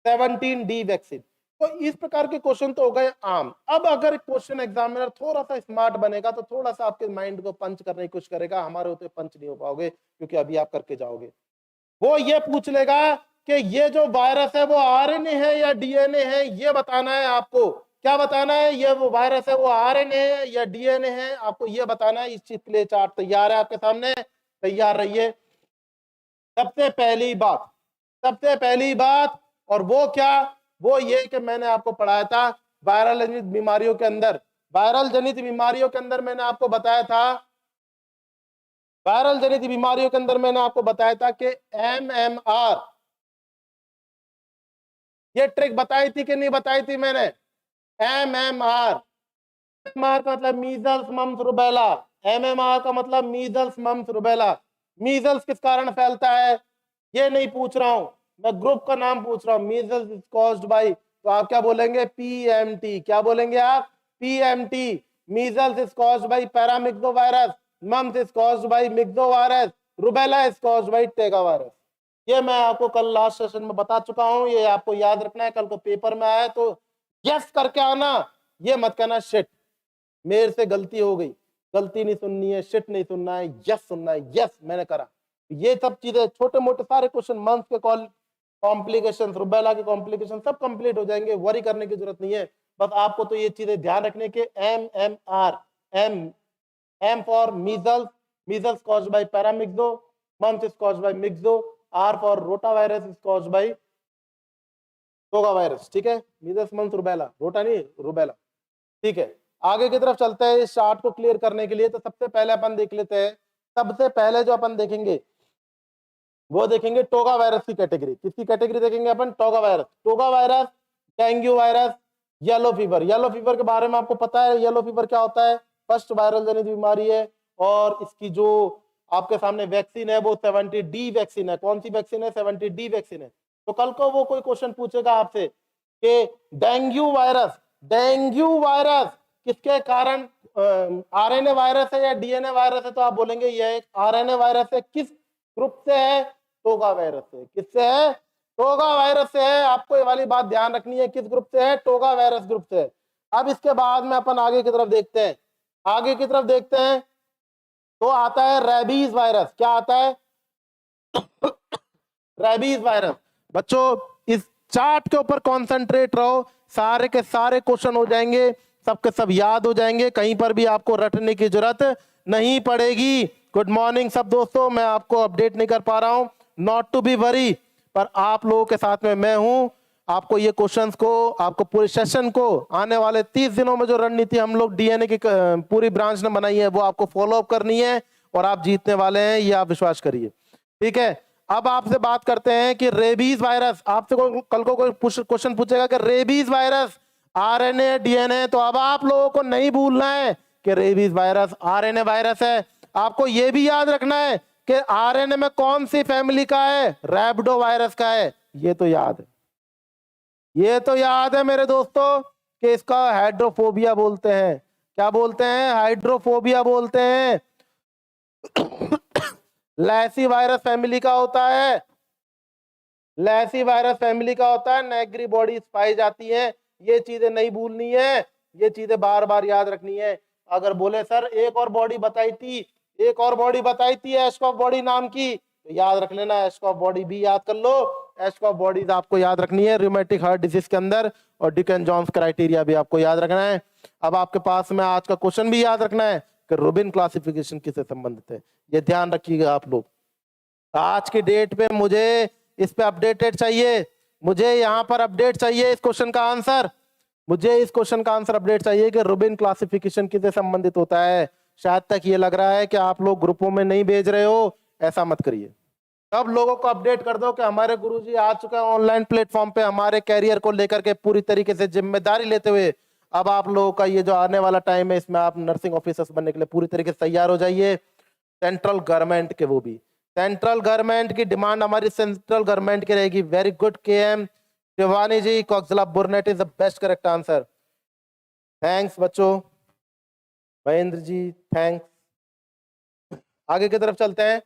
Speaker 1: 17D वैक्सीन। तो इस प्रकार के क्वेश्चन तो हो गए आम। अब अगर क्वेश्चन एग्जामिनर थोड़ा सा स्मार्ट बनेगा तो थोड़ा सा आपके माइंड को पंच करने की कोशिश करेगा, हमारे होते पंच नहीं हो पाओगे क्योंकि अभी आप करके जाओगे। वो ये पूछ लेगा कि ये जो वायरस है वो आरएनए है या डीएनए है, ये बताना है आपको। क्या बताना है, ये वो वायरस है वो आरएनए है या डीएनए है, आपको ये बताना है। इस चीज के लिए चार्ट तैयार है आपके सामने, तैयार रहिए। सबसे पहली बात और वो क्या, वो ये कि मैंने आपको पढ़ाया था वायरल जनित बीमारियों के अंदर, वायरल जनित बीमारियों के अंदर मैंने आपको बताया था, वायरल जनित बीमारियों के अंदर मैंने आपको बताया था कि एमएमआर, ये ट्रिक बताई थी कि नहीं बताई थी मैंने, एमएमआर का मतलब मीजल्स मम्स रुबेला, एमएमआर का मतलब मीजल्स मम्स रुबेला। मीजल्स किस कारण फैलता है ये नहीं पूछ रहा हूं मैं, ग्रुप का नाम पूछ रहा हूं। मीजल्स इज कॉज्ड बाय, तो आप क्या बोलेंगे, पीएमटी। क्या बोलेंगे आप, PMT. Measles is caused by paramyxo virus, mumps is caused by myxo virus, rubella is caused by toga virus. ये मैं आपको कल लास्ट सेशन में बता चुका हूं, ये आपको याद रखना है, कल को पेपर में आया तो यस करके आना, ये मत कहना शिट मेरे से गलती हो गई। गलती नहीं सुननी है, शिट नहीं सुनना है, यस सुनना है, यस मैंने करा। ये सब चीजें छोटे मोटे सारे क्वेश्चन, मंथ के कॉम्प्लिकेशन, रुबेला के कॉम्प्लिकेशन सब कंप्लीट हो जाएंगे, वरी करने की जरूरत नहीं है। बस आपको तो ये चीजें ध्यान रखने के, MMR, M for measles, measles caused by paramyxo, mumps is caused by myxo, R for rotavirus is caused by toga virus. ठीक है, मीजल्स मम्स रुबेला, रोटा नहीं रुबेला। ठीक है, आगे की तरफ चलते हैं इस चार्ट को क्लियर करने के लिए। तो सबसे पहले अपन देख लेते हैं, सबसे पहले जो अपन देखेंगे वो देखेंगे टोगा वायरस की कैटेगरी। किसकी कैटेगरी देखेंगे अपन, togavirus. Togavirus, dengue virus, yellow fever. Yellow fever के बारे में आपको पता है, येलो फीवर क्या होता है, फर्स्ट वायरल जनित बीमारी है, और इसकी जो आपके सामने वैक्सीन है वो 70D वैक्सीन है। कौन सी वैक्सीन है, 70D वैक्सीन है। तो कल को वो कोई क्वेश्चन पूछेगा आपसे कि डेंगू वायरस, डेंगू वायरस किसके कारण, आरएनए वायरस है या डीएनए वायरस है, तो आप बोलेंगे ये एक आरएनए वायरस है। किस ग्रुप से है, टोगा वायरस से। किससे है, टोगा वायरस से है। आपको ये वाली बात ध्यान रखनी है, किस ग्रुप से है, टोगा वायरस ग्रुप से है। अब इसके बाद में अपन आगे की तरफ देखते हैं, आगे की तरफ देखते हैं तो आता है रेबीज वायरस। क्या आता है, रेबीज वायरस। बच्चों इस चार्ट के ऊपर कॉन्सेंट्रेट रहो, सारे के सारे क्वेश्चन हो जाएंगे, सबके सब याद हो जाएंगे, कहीं पर भी आपको रटने की जरूरत नहीं पड़ेगी। गुड मॉर्निंग सब दोस्तों, मैं आपको अपडेट नहीं कर पा रहा हूं, नॉट टू बी वरी, पर आप लोगों के साथ में मैं हूं। आपको ये क्वेश्चंस को, आपको पूरे सेशन को आने वाले 30 दिनों में जो रणनीति हम लोग डीएनए की पूरी ब्रांच ने बनाई है वो आपको फॉलो अप करनी है, और आप जीतने वाले हैं, ये आप विश्वास करिए। ठीक है, अब आपसे बात करते हैं कि रेबीज वायरस। आपसे कल को कोई क्वेश्चन पूछेगा कि रेबीज वायरस आरएनए डीएनए, तो अब आप लोगों को नहीं भूलना है कि रेबीज वायरस आरएनए वायरस है। आपको यह भी याद रखना है कि आरएनए में कौन सी फैमिली का है, रैबिडो वायरस का है। ये तो याद है, ये तो याद है मेरे दोस्तों कि इसका हाइड्रोफोबिया बोलते हैं। क्या बोलते हैं, हाइड्रोफोबिया बोलते हैं। लैसी वायरस फैमिली का होता है, लैसी वायरस फैमिली का होता है, नेग्री बॉडीज पाई जाती हैं। ये चीजें नहीं भूलनी है, ये चीजें बार बार याद रखनी है। अगर बोले सर एक और बॉडी बताई थी, एक और बॉडी बताई थी एस्कॉफ बॉडी नाम की, तो याद रख लेना, एस्कॉफ बॉडी भी याद कर लो। एस्कॉफ बॉडीज आपको याद रखनी है रूमेटिक हार्ट डिजीज के अंदर, और डिकन जॉन्स क्राइटेरिया भी आपको याद रखना है। अब आपके पास में आज का क्वेश्चन भी याद रखना है कि रूबिन क्लासिफिकेशन किससे संबंधित है। ये ध्यान रखिएगा आप लोग। आज की डेट पे मुझे इस पे अपडेटेड चाहिए, मुझे यहाँ पर अपडेट चाहिए इस क्वेश्चन का आंसर, मुझे इस क्वेश्चन का आंसर अपडेट चाहिए कि रूबिन क्लासिफिकेशन किससे संबंधित होता है। शायद तक ये लग रहा है कि आप लोग ग्रुपों में नहीं भेज रहे हो, ऐसा मत करिए। सब लोगों को अपडेट कर दो कि हमारे गुरुजी आ चुके हैं ऑनलाइन प्लेटफॉर्म पे, हमारे कैरियर को लेकर के पूरी तरीके से जिम्मेदारी लेते हुए। अब आप लोगों का ये जो आने वाला टाइम है, इसमें आप नर्सिंग ऑफिसर्स बनने के लिए पूरी तरीके से तैयार हो जाइए। सेंट्रल गवर्नमेंट के, वो भी सेंट्रल गवर्नमेंट की डिमांड हमारी सेंट्रल गवर्नमेंट की रहेगी। Very good KM Shivani ji, Coxiella burnetii is the best correct answer. Thanks बच्चों, महेंद्र जी थैंक्स। आगे की तरफ चलते हैं।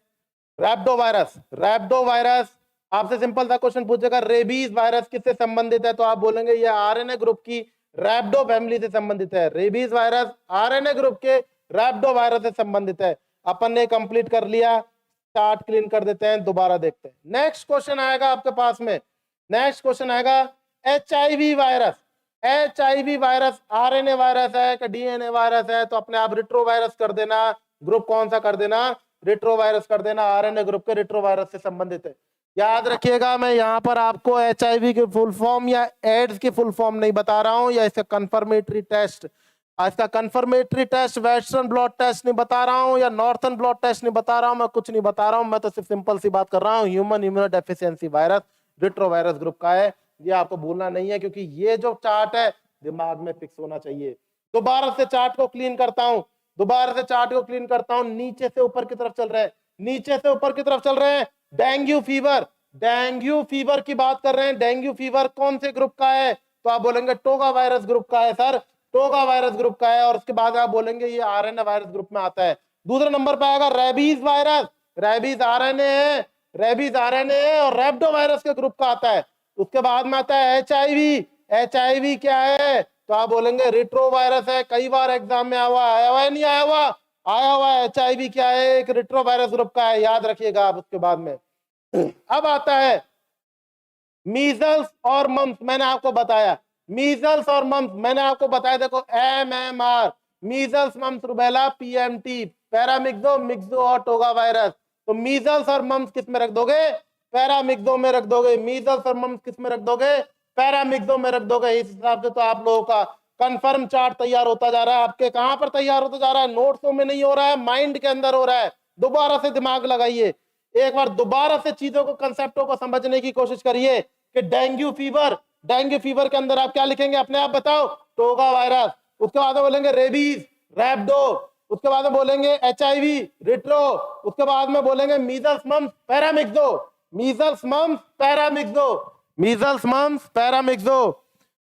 Speaker 1: रैप्डो वायरस, रैप्डो वायरस आपसे सिंपल सा क्वेश्चन पूछेगा, रेबीज वायरस किससे संबंधित है, तो आप बोलेंगे ये RNA ग्रुप की रैप्डो फैमिली से संबंधित है। रेबीज वायरस RNA ग्रुप के रैप्डो वायरस से संबंधित है। अपन ने कंप्लीट कर लिया, चार्ट क्लीन कर देते हैं, दोबारा देखते हैं। नेक्स्ट क्वेश्चन आएगा आपके पास में, नेक्स्ट क्वेश्चन आएगा HIV virus. HIV virus RNA virus है कि DNA वायरस है, तो अपने आप रिट्रो वायरस कर देना। ग्रुप कौन सा कर देना, रिट्रो वायरस कर देना। RNA ग्रुप के रिट्रो वायरस से संबंधित है। याद रखिएगा, मैं यहाँ पर आपको HIV की फुल फॉर्म या एड्स की फुल फॉर्म नहीं बता रहा हूँ, या इसका कंफर्मेटरी टेस्ट, इसका confirmatory test western blot test नहीं बता रहा हूँ, या नॉर्थर्न ब्लॉट टेस्ट नहीं बता रहा हूँ, मैं कुछ नहीं बता रहा हूँ। मैं तो सिर्फ सिंपल सी बात कर रहा हूँ, human immunodeficiency virus retro virus group का है। ये आपको भूलना नहीं है, क्योंकि ये जो चार्ट है दिमाग में फिक्स होना चाहिए। दोबारा से चार्ट को क्लीन करता हूँ, दोबारा से चार्ट को क्लीन करता हूँ। नीचे से ऊपर की तरफ चल रहे हैं, नीचे से ऊपर की तरफ चल रहे हैं। डेंगू फीवर, डेंगू फीवर की बात कर रहे हैं। डेंगू फीवर कौन से ग्रुप का है, तो आप बोलेंगे टोगा वायरस ग्रुप का है सर, टोगा वायरस ग्रुप का है। और उसके बाद आप बोलेंगे ये RNA वायरस ग्रुप में आता है। दूसरे नंबर पे आएगा रेबीज वायरस, रेबीज RNA है, रेबीज RNA है और रैप्डो वायरस के ग्रुप का आता है। उसके बाद में आता है HIV, HIV क्या है, तो आप बोलेंगे रिट्रो वायरस है। कई बार एग्जाम में आया हुआ है, नहीं आया हुआ, आया हुआ है। HIV क्या है, एक रिट्रो वायरस ग्रुप का है, याद रखिएगा आप। उसके बाद में अब आता है मीजल्स और मम्स। मैंने आपको बताया मीजल्स और मम्स, मैंने आपको बताया, देखो MMR, measles mumps rubella, PMT, paramyxo, myxo और टोगा वायरस। तो मीजल्स और मम्स किस में रख दोगे, पैरामिक्सो में रख दोगे। मीजल्स और मम्स किस में रख दोगे, पैरामिक्सो में रख दोगे। इस हिसाब से तो आप लोगों का कंफर्म चार्ट तैयार होता जा रहा है। आपके कहां पर तैयार होता जा रहा है, नोट्सों में नहीं हो रहा है, माइंड के अंदर हो रहा है। दोबारा से दिमाग लगाइए, एक बार दोबारा से चीजों को, कंसेप्टों को समझने की कोशिश करिए कि डेंगू फीवर, डेंगू फीवर के अंदर आप क्या लिखेंगे, अपने आप बताओ, टोगा वायरस। उसके बाद में बोलेंगे रेबीज, रैप्डो। उसके बाद में बोलेंगे HIV, रिट्रो। उसके बाद में बोलेंगे measles mumps paramyxo, measles mumps paramyxo, measles mumps paramyxo.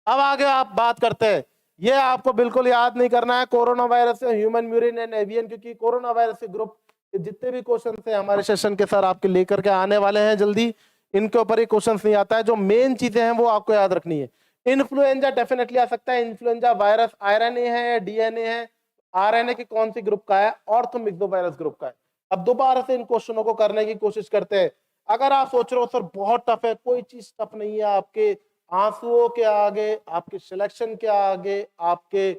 Speaker 1: अब आगे आप बात करते हैं, ये आपको बिल्कुल याद नहीं करना है, corona virus, human murine and avian, क्योंकि कोरोना वायरस के ग्रुप जितने भी क्वेश्चन है हमारे सेशन के सर आपके लेकर के आने वाले हैं जल्दी, इनके ऊपर ही क्वेश्चन नहीं आता है। जो मेन चीजें हैं वो आपको याद रखनी है। इन्फ्लुएंजा डेफिनेटली आ सकता है। इन्फ्लुएंजा वायरस RNA है या DNA है, RNA की कौन सी ग्रुप का है, ऑर्थोमिक्सो वायरस ग्रुप का है। अब दोबारा से इन क्वेश्चनों को करने की कोशिश करते हैं। अगर आप सोच रहे हो सर बहुत टफ है, कोई चीज टफ नहीं है। आपके आंसुओं के आगे, आपके सिलेक्शन के आगे, आपके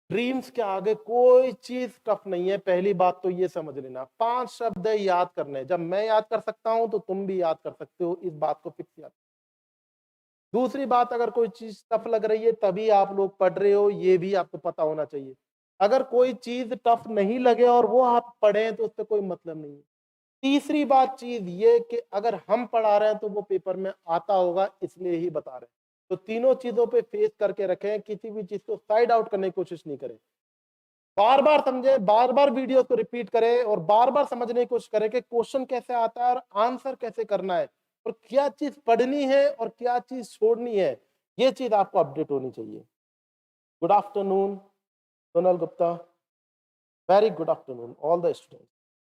Speaker 1: ड्रीम्स के आगे कोई चीज टफ नहीं है। पहली बात तो ये समझ लेना, 5 शब्द है याद करने। जब मैं याद कर सकता हूं तो तुम भी याद कर सकते हो, इस बात को फिक्स याद। दूसरी बात, अगर कोई चीज टफ लग रही है तभी आप लोग पढ़ रहे हो, ये भी आपको पता होना चाहिए। अगर कोई चीज टफ नहीं लगे और वो आप पढ़े तो उससे कोई मतलब नहीं है। तीसरी बात चीज ये कि अगर हम पढ़ा रहे हैं तो वो पेपर में आता होगा, इसलिए ही बता रहे हैं। तो तीनों चीजों पे फेस करके रखें, किसी भी चीज को साइड आउट करने की कोशिश नहीं करें। बार बार समझे, बार बार वीडियो को रिपीट करें और बार बार समझने की कोशिश करें कि क्वेश्चन कैसे आता है और आंसर कैसे करना है, और क्या चीज पढ़नी है और क्या चीज छोड़नी है। ये चीज आपको अपडेट होनी चाहिए। Good afternoon Sonal Gupta, very good afternoon all the students.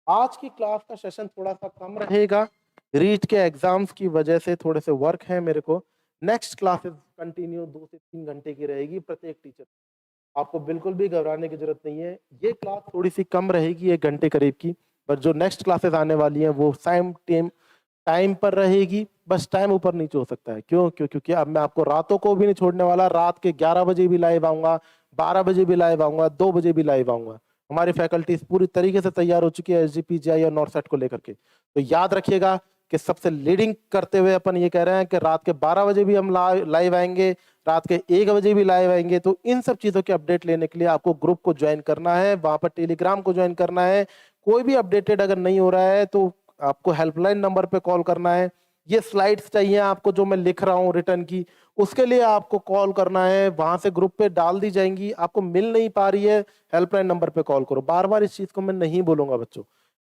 Speaker 1: आज की क्लास का सेशन थोड़ा सा कम रहेगा, रीट के एग्जाम्स की वजह से थोड़े से वर्क है मेरे को। नेक्स्ट क्लासेस कंटिन्यू 2 से 3 घंटे की रहेगी प्रत्येक टीचर। आपको बिल्कुल भी घबराने की जरूरत नहीं है। ये क्लास थोड़ी सी कम रहेगी, 1 घंटे करीब की, पर जो नेक्स्ट क्लासेस आने वाली हैं वो टाइम पर रहेगी। बस टाइम ऊपर नीचे हो सकता है, क्योंकि अब मैं आपको रातों को भी नहीं छोड़ने वाला। रात के 11 बजे भी लाइव आऊंगा, 12 बजे भी लाइव आऊंगा, 2 बजे भी लाइव आऊंगा। हमारी फैकल्टीज पूरी तरीके से तैयार हो चुकी है एसजीपीजीआई और नॉर्सेट को लेकर के। तो याद रखिएगा कि सबसे लीडिंग करते हुए अपन ये कह रहे हैं कि रात के 12 बजे भी हम लाइव आएंगे, रात के 1 बजे भी लाइव आएंगे। तो इन सब चीजों के अपडेट लेने के लिए आपको ग्रुप को ज्वाइन करना है, वहां पर टेलीग्राम को ज्वाइन करना है। कोई भी अपडेटेड अगर नहीं हो रहा है तो आपको हेल्पलाइन नंबर पे कॉल करना है। ये स्लाइड्स चाहिए आपको जो मैं लिख रहा हूँ रिटर्न की, उसके लिए आपको कॉल करना है, वहां से ग्रुप पे डाल दी जाएंगी। आपको मिल नहीं पा रही है, हेल्पलाइन नंबर पे कॉल करो। बार बार इस चीज को मैं नहीं बोलूंगा बच्चों।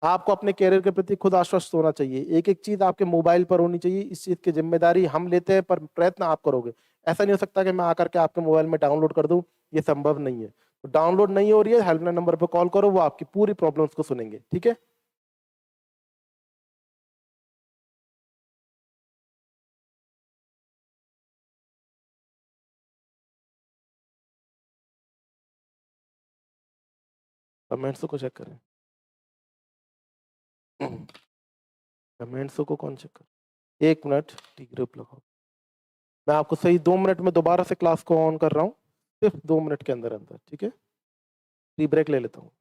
Speaker 1: आपको अपने कैरियर के प्रति खुद आश्वस्त होना चाहिए, एक एक चीज आपके मोबाइल पर होनी चाहिए। इस चीज की जिम्मेदारी हम लेते हैं, पर प्रयत्न आप करोगे। ऐसा नहीं हो सकता कि मैं आकर के आपके मोबाइल में डाउनलोड कर दूं, ये संभव नहीं है। तो डाउनलोड नहीं हो रही है, हेल्पलाइन नंबर पर कॉल करो, वो आपकी पूरी प्रॉब्लम्स को सुनेंगे, ठीक है। कमेंट्स को चेक करें, कमेंट्स को कौन चेक कर, 1 मिनट, टी ग्रुप लगाओ। मैं आपको सही 2 मिनट में दोबारा से क्लास को ऑन कर रहा हूँ, सिर्फ 2 मिनट के अंदर अंदर, ठीक है। टी ब्रेक ले लेता हूँ।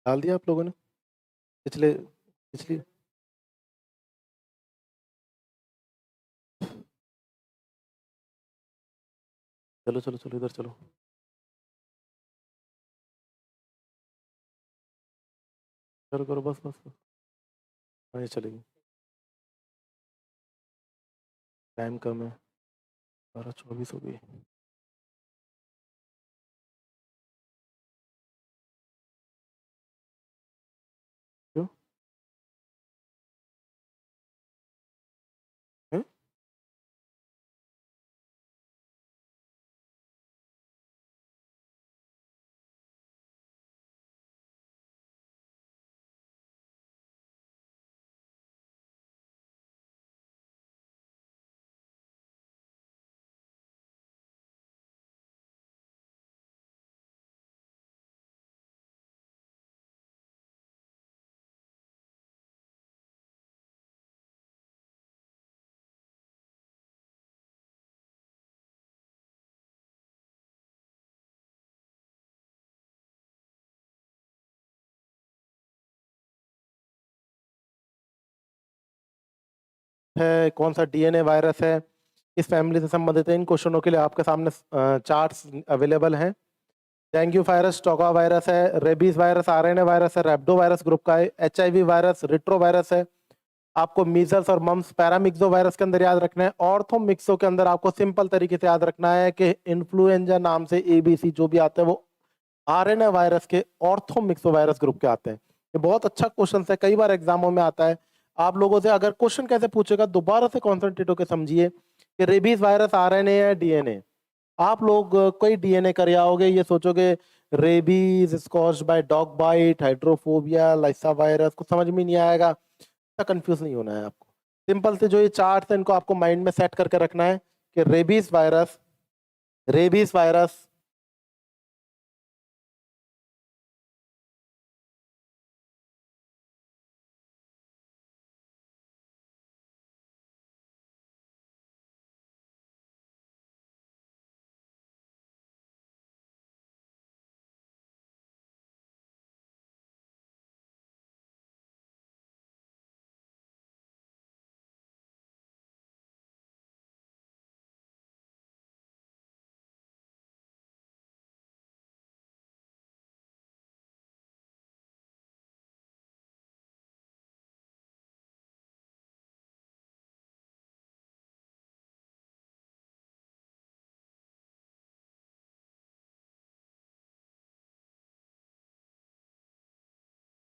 Speaker 1: डाल दिया आप लोगों ने पिछले पिछली? चलो चलो चलो इधर चलो। करो करो बस बस बस। हाँ ये चलेगी। टाइम कम है। 12:24 हो गई। क्यों? हैं? है कौन सा डीएनए वायरस है, इस फैमिली से संबंधित है? इन क्वेश्चनों के लिए आपके सामने चार्ट्स अवेलेबल हैं। डेंगू वायरस, टोका वायरस है, रेबीज वायरस, आरएनए वायरस है, रेप्डो वायरस ग्रुप का है, एचआईवी वायरस, रिट्रो वायरस है। आपको मीजल्स और मम्स पैरामिक्सो वायरस के अंदर याद रखना है। ऑर्थोमिक्सो के अंदर आपको सिंपल तरीके से याद रखना है कि इन्फ्लुएंजा नाम से एबीसी जो भी आते हैं वो आरएनए वायरस के ऑर्थोमिक्सो वायरस ग्रुप के आते हैं। ये बहुत अच्छा क्वेश्चन है, कई बार एग्जामों में आता है। आप लोगों से अगर क्वेश्चन कैसे पूछेगा, दोबारा से कॉन्सेंट्रेट होकर समझिए कि रेबीज वायरस आरएनए है डीएनए। आप लोग कोई डीएनए कर आओगे, ये सोचोगे rabies is caused by dog bite, hydrophobia, lyssavirus, कुछ समझ में नहीं आएगा। कंफ्यूज नहीं होना है आपको। सिंपल से जो ये चार्ट है इनको आपको माइंड में सेट करके रखना है कि रेबीज वायरस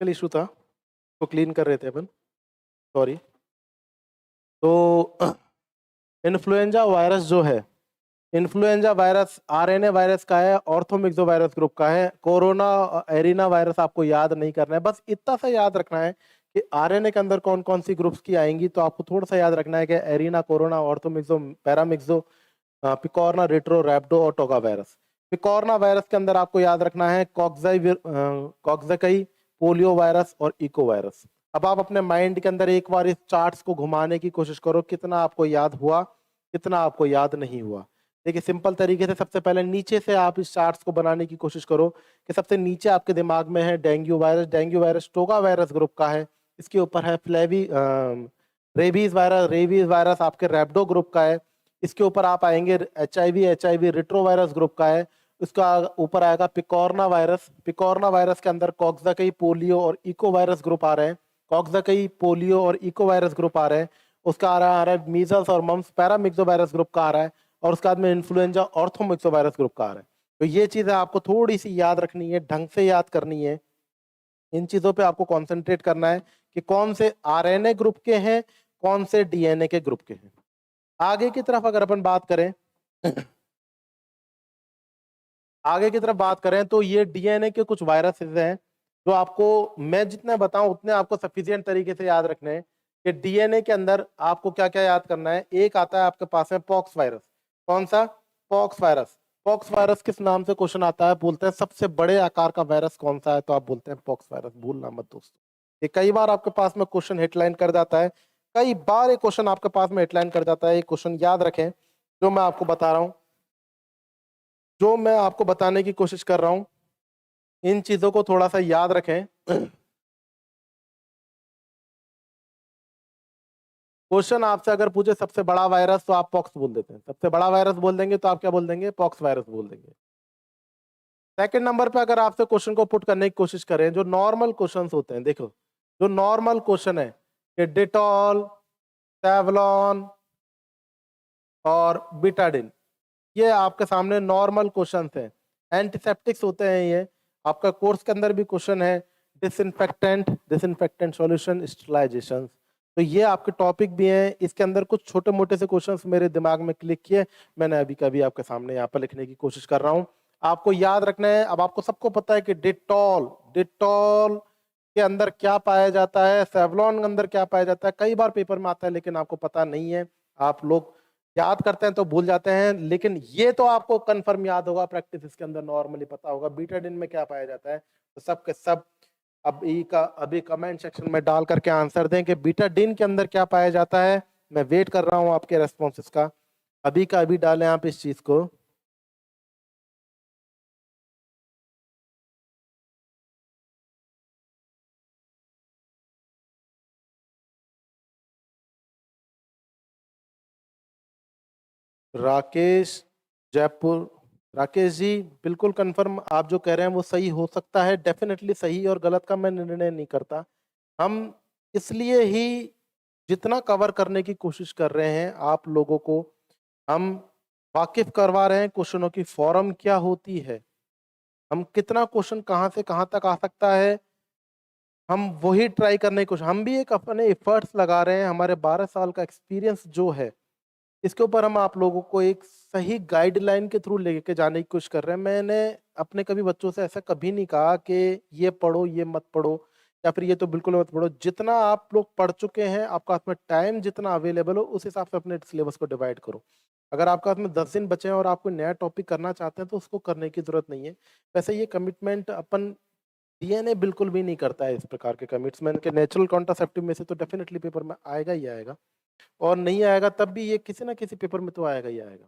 Speaker 1: इशू था तो क्लीन कर रहे थे अपन, सॉरी। तो इन्फ्लुएंजा वायरस जो है, इन्फ्लुएंजा वायरस आरएनए वायरस का है, ऑर्थोमिक्सो वायरस ग्रुप का है। कोरोना एरिना वायरस आपको याद नहीं करना है, बस इतना सा याद रखना है कि आरएनए के अंदर कौन कौन सी ग्रुप्स की आएंगी। तो आपको थोड़ा सा याद रखना है कि arena, corona, orthomyxo, paramyxo, पिकॉर्ना, retro, रैप्डो और टोका वायरस। पिकॉर्ना वायरस के अंदर आपको याद रखना है कॉक्साई, पोलियो वायरस और इको वायरस। अब आप अपने माइंड के अंदर एक बार इस चार्ट्स को घुमाने की कोशिश करो, कितना आपको याद हुआ, कितना आपको याद नहीं हुआ। देखिए सिंपल तरीके से सबसे पहले नीचे से आप इस चार्ट्स को बनाने की कोशिश करो कि सबसे नीचे आपके दिमाग में है डेंगू वायरस। डेंगू वायरस टोका वायरस ग्रुप का है। इसके ऊपर है रेबीज वायरस आपके रैप्डो ग्रुप का है। इसके ऊपर आप आएंगे H I V retro virus group का है। उसका ऊपर आएगा पिकॉर्ना वायरस। पिकॉर्ना वायरस के अंदर कॉक्साई, पोलियो और इको वायरस ग्रुप आ रहे हैं। कॉक्साई, पोलियो और इको वायरस ग्रुप आ रहे हैं। उसका आ रहा है मीजल्स और मम्स पैरामिक्सो वायरस ग्रुप का आ रहा है। और उसके बाद में इन्फ्लुएंजा ऑर्थोमिक्सो वायरस ग्रुप का आ रहा है। तो ये चीजें आपको थोड़ी सी याद रखनी है, ढंग से याद करनी है। इन चीजों पे आपको कंसंट्रेट करना है कि कौन से आरएनए ग्रुप के हैं, कौन से डीएनए के ग्रुप के हैं। आगे की तरफ अगर अपन बात करें आगे की तरफ बात करें तो ये डीएनए के कुछ वायरसेस हैं जो आपको मैं जितने बताऊं उतने आपको सफिशिएंट तरीके से याद रखने हैं कि डीएनए के अंदर आपको क्या क्या याद करना है। एक आता है आपके पास में पॉक्स वायरस। कौन सा? Pox virus. पॉक्स वायरस किस नाम से क्वेश्चन आता है? बोलते हैं सबसे बड़े आकार का वायरस कौन सा है, तो आप बोलते हैं पॉक्स वायरस। भूलना मत दोस्तों, ये कई बार आपके पास में क्वेश्चन हेडलाइन कर जाता है। कई बार एक क्वेश्चन आपके पास में हेडलाइन कर जाता है। एक क्वेश्चन याद रखें जो मैं आपको बता रहा हूं, जो मैं आपको बताने की कोशिश कर रहा हूं, इन चीजों को थोड़ा सा याद रखें। क्वेश्चन आपसे अगर पूछे सबसे बड़ा वायरस तो आप पॉक्स बोल देते हैं, सबसे बड़ा वायरस बोल देंगे तो आप क्या बोल देंगे, पॉक्स वायरस बोल देंगे। सेकंड नंबर पे अगर आपसे क्वेश्चन को पुट करने की कोशिश करें, जो नॉर्मल क्वेश्चंस होते हैं, देखो जो नॉर्मल क्वेश्चन है कि डिटॉल, सेवलॉन और बीटाडिन, ये आपके सामने नॉर्मल क्वेश्चंस हैं। एंटीसेप्टिक्स होते हैं ये, आपका कोर्स के अंदर भी क्वेश्चन है, डिसइंफेक्टेंट, डिसइंफेक्टेंट सॉल्यूशन, स्टरलाइजेशन, तो ये आपके टॉपिक भी हैं। इसके अंदर कुछ छोटे मोटे से क्वेश्चंस मेरे दिमाग में क्लिक किए, मैंने अभी कभी आपके सामने यहाँ पर लिखने की कोशिश कर रहा हूँ। आपको याद रखना है, अब आपको सबको पता है कि डिटॉल, डिटॉल के अंदर क्या पाया जाता है, सेवलॉन के अंदर क्या पाया जाता है, कई बार पेपर में आता है लेकिन आपको पता नहीं है। आप लोग याद करते हैं तो भूल जाते हैं, लेकिन ये तो आपको कंफर्म याद होगा, प्रैक्टिस इसके अंदर नॉर्मली पता होगा बीटाडिन में क्या पाया जाता है। तो सब के सब अभी कमेंट सेक्शन में डाल करके आंसर दें कि बीटाडिन के अंदर क्या पाया जाता है। मैं वेट कर रहा हूं आपके रेस्पॉन्सेस का, अभी का अभी डालें आप इस चीज को। राकेश जयपुर, राकेश जी बिल्कुल कंफर्म, आप जो कह रहे हैं वो सही हो सकता है, डेफिनेटली सही और गलत का मैं निर्णय नहीं करता। हम इसलिए ही जितना कवर करने की कोशिश कर रहे हैं आप लोगों को, हम वाकिफ करवा रहे हैं क्वेश्चनों की फॉर्म क्या होती है, हम कितना क्वेश्चन कहाँ से कहाँ तक आ सकता है, हम वही ट्राई करने की कोशिश, हम भी एक अपने एफर्ट्स लगा रहे हैं। हमारे 12 साल का एक्सपीरियंस जो है, इसके ऊपर हम आप लोगों को एक सही गाइडलाइन के थ्रू लेके जाने की कोशिश कर रहे हैं। मैंने अपने कभी बच्चों से ऐसा कभी नहीं कहा कि ये पढ़ो ये मत पढ़ो, या फिर ये तो बिल्कुल मत पढ़ो। जितना आप लोग पढ़ चुके हैं, आपका हाथ में टाइम जितना अवेलेबल हो उस हिसाब से अपने सिलेबस को डिवाइड करो। अगर आपका हाथ में 10 दिन बचे हैं और आप कोई नया टॉपिक करना चाहते हैं तो उसको करने की जरूरत नहीं है। वैसे ये कमिटमेंट अपन, डीएनए बिल्कुल भी नहीं करता है इस प्रकार के कमिटमेंट के। नेचुरल कॉन्ट्रासेप्टिव में से तो डेफिनेटली पेपर में आएगा ही आएगा, और नहीं आएगा तब भी ये किसी ना किसी पेपर में तो आएगा ही आएगा।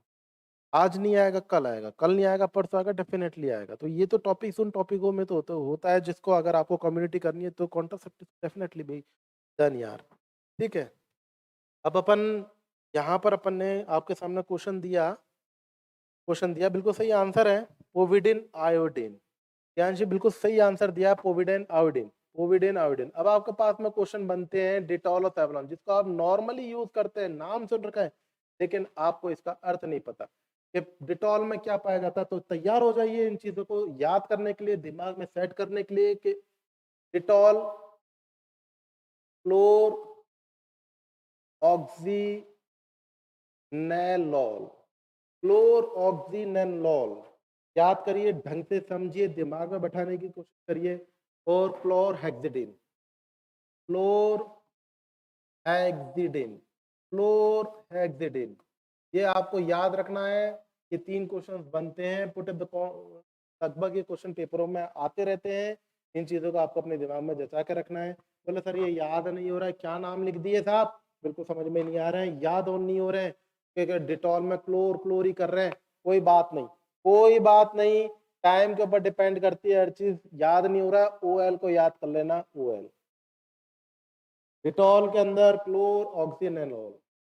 Speaker 1: आज नहीं आएगा कल आएगा, कल नहीं आएगा परसों आएगा, डेफिनेटली आएगा। तो ये तो टॉपिक्स उन टॉपिकों में तो होता है जिसको अगर आपको कम्युनिटी करनी है तो कॉन्ट्रासेप्टिव डेफिनेटली भी डन यार। ठीक है, अब अपन यहाँ पर अपन ने आपके सामने क्वेश्चन दिया, बिल्कुल सही आंसर है पोविडिन आयोडीन। ज्ञान जी बिल्कुल सही आंसर दिया, पोविडेन आयोडीन, पोविडेन आयोडीन। अब आपके पास में क्वेश्चन बनते हैं डिटॉल और सेवलॉन, जिसको आप नॉर्मली यूज करते हैं, नाम सुन रखा है लेकिन आपको इसका अर्थ नहीं पता कि डिटॉल में क्या पाया जाता है। तो तैयार हो जाइए इन चीजों को याद करने के लिए, दिमाग में सेट करने के लिए कि डिटॉल, क्लोर ऑक्सीनेलॉल, क्लोर ऑक्सीनेलॉल, याद करिए, ढंग से समझिए, दिमाग में बैठाने की कोशिश करिए। और क्लोर हेक्सिडिन, फ्लोर हेक्सिडिन, फ्लोर हेक्सिडिन, ये आपको याद रखना है। ये 3 क्वेश्चन बनते हैं, पुट द, लगभग ये क्वेश्चन पेपरों में आते रहते हैं। इन चीजों को आपको अपने दिमाग में जचा के रखना है। बोले सर ये याद नहीं हो रहा है, क्या नाम लिख दिए साहब, बिल्कुल समझ में नहीं आ रहे हैं, याद और नहीं हो रहे हैं, क्योंकि डिटॉल में क्लोर क्लोर ही कर रहे हैं। कोई बात नहीं, कोई बात नहीं, टाइम के ऊपर डिपेंड करती है हर चीज। याद नहीं हो रहा, OL को याद कर लेना, OL। डिटॉल के अंदर क्लोर ऑक्सीनेलॉल,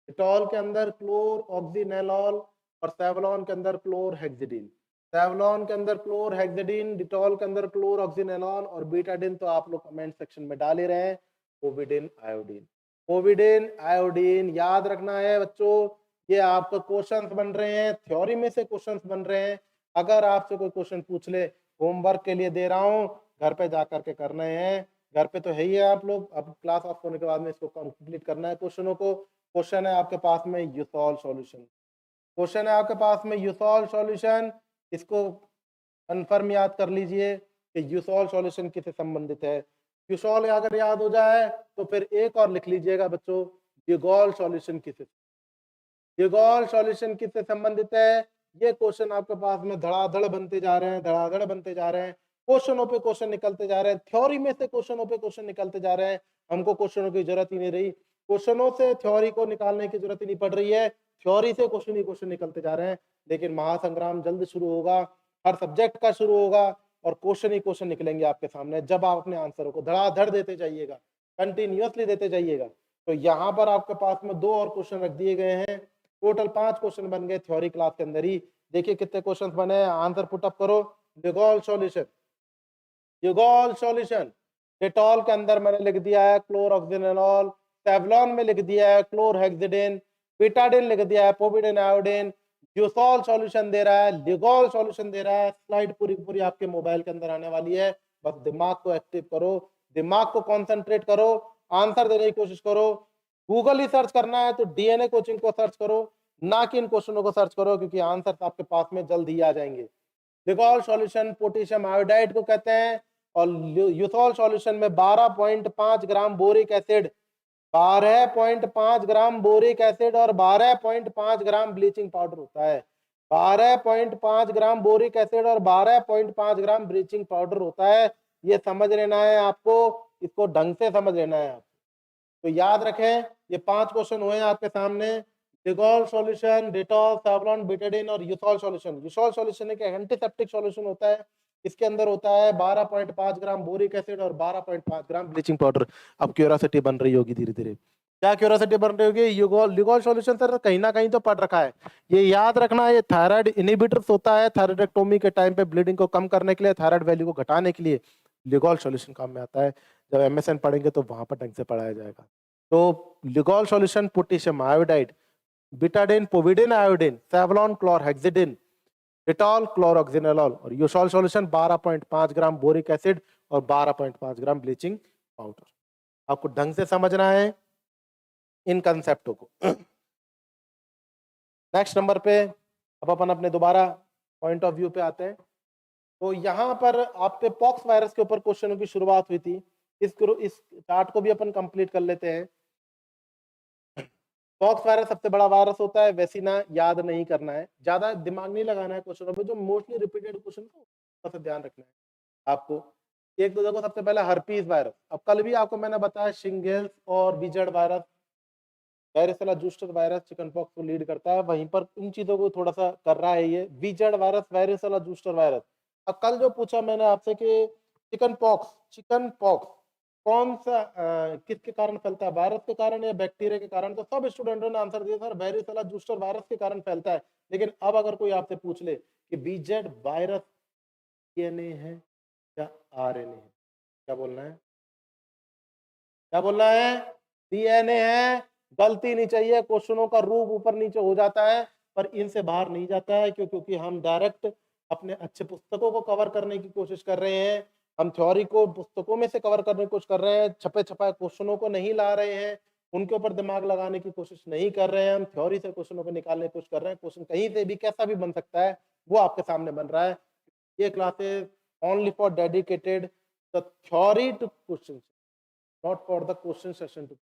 Speaker 1: डिटॉल के अंदर क्लोर ऑक्सीनेलॉल, और सेवलॉन के अंदर क्लोर हेक्सिडिन, सेवलॉन के अंदर क्लोर हेक्सिडिन, डिटॉल के अंदर क्लोर ऑक्सीनेलॉल, और बीटाडिन तो आप लोग कमेंट सेक्शन में डाल ही रहे हैं, पोविडिन आयोडीन। पोविडिन आयोडीन याद रखना है बच्चों, ये आपका क्वेश्चंस बन रहे हैं, थ्योरी में से क्वेश्चंस बन रहे हैं। अगर आपसे कोई क्वेश्चन पूछ ले, होमवर्क के लिए दे रहा हूं, घर पे जाकर के करना है, घर पे तो है ही है आप लोग, अब क्लास ऑफ होने के बाद में इसको कंप्लीट करना है क्वेश्चनों को। क्वेश्चन है आपके पास में यूसॉल सॉल्यूशन, क्वेश्चन है आपके पास में यूसॉल सॉल्यूशन, इसको कंफर्म याद कर लीजिए कि यूसॉल सॉल्यूशन किससे संबंधित है। यूसॉल अगर याद हो जाए तो फिर एक और लिख लीजिएगा बच्चों, ड्यूगॉल सॉल्यूशन किससे, ड्यूगॉल सॉल्यूशन किससे संबंधित है। ये क्वेश्चन आपके पास में धड़ाधड़ बनते जा रहे हैं, धड़ाधड़ बनते जा रहे हैं, क्वेश्चनों पे क्वेश्चन निकलते जा रहे हैं, थ्योरी में से क्वेश्चनों पे क्वेश्चन निकलते जा रहे हैं। हमको क्वेश्चनों की जरूरत ही नहीं रही, क्वेश्चनों से थ्योरी को निकालने की जरूरत ही नहीं पड़ रही है, थ्योरी से क्वेश्चन ही क्वेश्चन निकलते जा रहे हैं। लेकिन महासंग्राम जल्द शुरू होगा, हर सब्जेक्ट का शुरू होगा, और क्वेश्चन ही क्वेश्चन निकलेंगे आपके सामने जब आप अपने आंसरों को धड़ाधड़ देते जाइएगा, कंटिन्यूअसली देते जाइएगा। तो यहाँ पर आपके पास में 2 और क्वेश्चन रख दिए गए हैं, टोटल 5 क्वेश्चन बन गए थ्योरी क्लास के अंदर ही। देखिए कितने क्वेश्चन बने हैं, आंसर पुटअप करो। लिगोल सॉल्यूशन, लिगोल सॉल्यूशन, डेटॉल के अंदर मैंने लिख दिया है क्लोरऑक्सिनोल, सेवलॉन में लिख दिया है क्लोरहेक्सिडिन, बीटाडिन लिख दिया है पोविडिन आयोडीन, यूसॉल सॉल्यूशन दे रहा है, लिगोल सॉल्यूशन दे रहा है। स्लाइड पूरी पूरी आपके मोबाइल के अंदर आने वाली है, बस दिमाग को एक्टिव करो, दिमाग को कंसंट्रेट करो, आंसर देने की कोशिश करो। गूगल ही सर्च करना है तो डीएनए कोचिंग को सर्च करो, ना कि इन क्वेश्चनों को सर्च करो, क्योंकि आंसर आपके पास में जल्द ही आ जाएंगे। लिगोल सॉल्यूशन पोटेशियम आयोडाइड को कहते हैं, और यूसॉल सॉल्यूशन में 12.5 gram boric acid, 12.5 gram boric acid और 12.5 ग्राम ब्लीचिंग पाउडर होता है। 12.5 ग्राम बोरिक एसिड और 12.5 ग्राम ब्लीचिंग पाउडर होता है। ये समझ लेना है आपको, इसको ढंग से समझ लेना है आपको। तो याद रखें, ये 5 क्वेश्चन हुए आपके सामने। लिगोल सॉल्यूशन, डेटॉल, सेवलॉन, बीटाडिन और यूसॉल सॉल्यूशन। यूसॉल सॉल्यूशन एक एंटीसेप्टिक सॉल्यूशन होता है, इसके अंदर होता है 12.5 ग्राम बोरिक एसिड और 12.5 ग्राम ब्लीचिंग पाउडर। अब क्यूरियोसिटी बन रही होगी धीरे धीरे, क्या क्यूरियोसिटी बन रही होगी? लिगोल सॉल्यूशन सर कहीं ना कहीं तो पढ़ रखा है, ये याद रखना, ये थायराइड इनहिबिटर्स होता है, थायराइडेक्टोमी के टाइम पे ब्लीडिंग को कम करने के लिए, थायराइड वैल्यू को घटाने के लिए लिगोल सॉल्यूशन काम में आता है। जब एमएसएन पढ़ेंगे तो वहां पर ढंग से पढ़ाया जाएगा। तो Lugol solution potassium iodide, Betadine povidone iodine, Savlon chlorhexidine, Dettol chloroxylenol और Eusol solution 12.5 gram boric acid और 12.5 ग्राम ब्लीचिंग पाउडर। आपको ढंग से समझना है इन कंसेप्टों को। नेक्स्ट नंबर पे अब अपन अपने दोबारा पॉइंट ऑफ व्यू पे आते हैं। तो यहाँ पर आपके पॉक्स वायरस के ऊपर क्वेश्चनों की शुरुआत हुई थी। इस चार्ट को भी अपन कंप्लीट कर लेते हैं। पॉक्स वायरस सबसे बड़ा वायरस होता है, वैक्सीना याद नहीं करना है, ज्यादा दिमाग नहीं लगाना है क्वेश्चनों पे, जो मोस्टली रिपीटेड क्वेश्चन को बस ध्यान रखना है आपको। एक तो देखो, सबसे पहले हर्पीज वायरस। अब कल भी आपको मैंने बताया शिंगल्स और विजर्ड virus, varicella zoster virus chickenpox को लीड करता है, वहीं पर इन चीजों को थोड़ा सा कर रहा है ये wizard virus, varicella zoster virus. अब कल जो पूछा मैंने आपसे कि चिकन पॉक्स कौन सा किसके कारण फैलता है, वायरस के कारण या बैक्टीरिया के कारण? तो सब स्टूडेंटों ने आंसर दिया सर वायरसला जूस्टर वायरस के कारण फैलता है। लेकिन अब अगर कोई आपसे पूछ ले कि विजर्ड वायरस डीएनए है या आरएनए है, क्या बोलना है? क्या बोलना है? डीएनए है। गलती नहीं चाहिए, क्वेश्चनों का रूप ऊपर नीचे हो जाता है पर इनसे बाहर नहीं जाता है, क्योंकि हम डायरेक्ट अपने अच्छे पुस्तकों को कवर करने की कोशिश कर रहे हैं। हम थ्योरी को पुस्तकों में से कवर करने की कोशिश कर रहे हैं, छपे छपाए क्वेश्चनों को नहीं ला रहे हैं, उनके ऊपर दिमाग लगाने की कोशिश नहीं कर रहे हैं। हम थ्योरी से क्वेश्चनों को निकालने की कोशिश कर रहे हैं। क्वेश्चन कहीं से भी कैसा भी बन सकता है, वो आपके सामने बन रहा है। ये classes only for dedicated the theory to question, not for the question session too.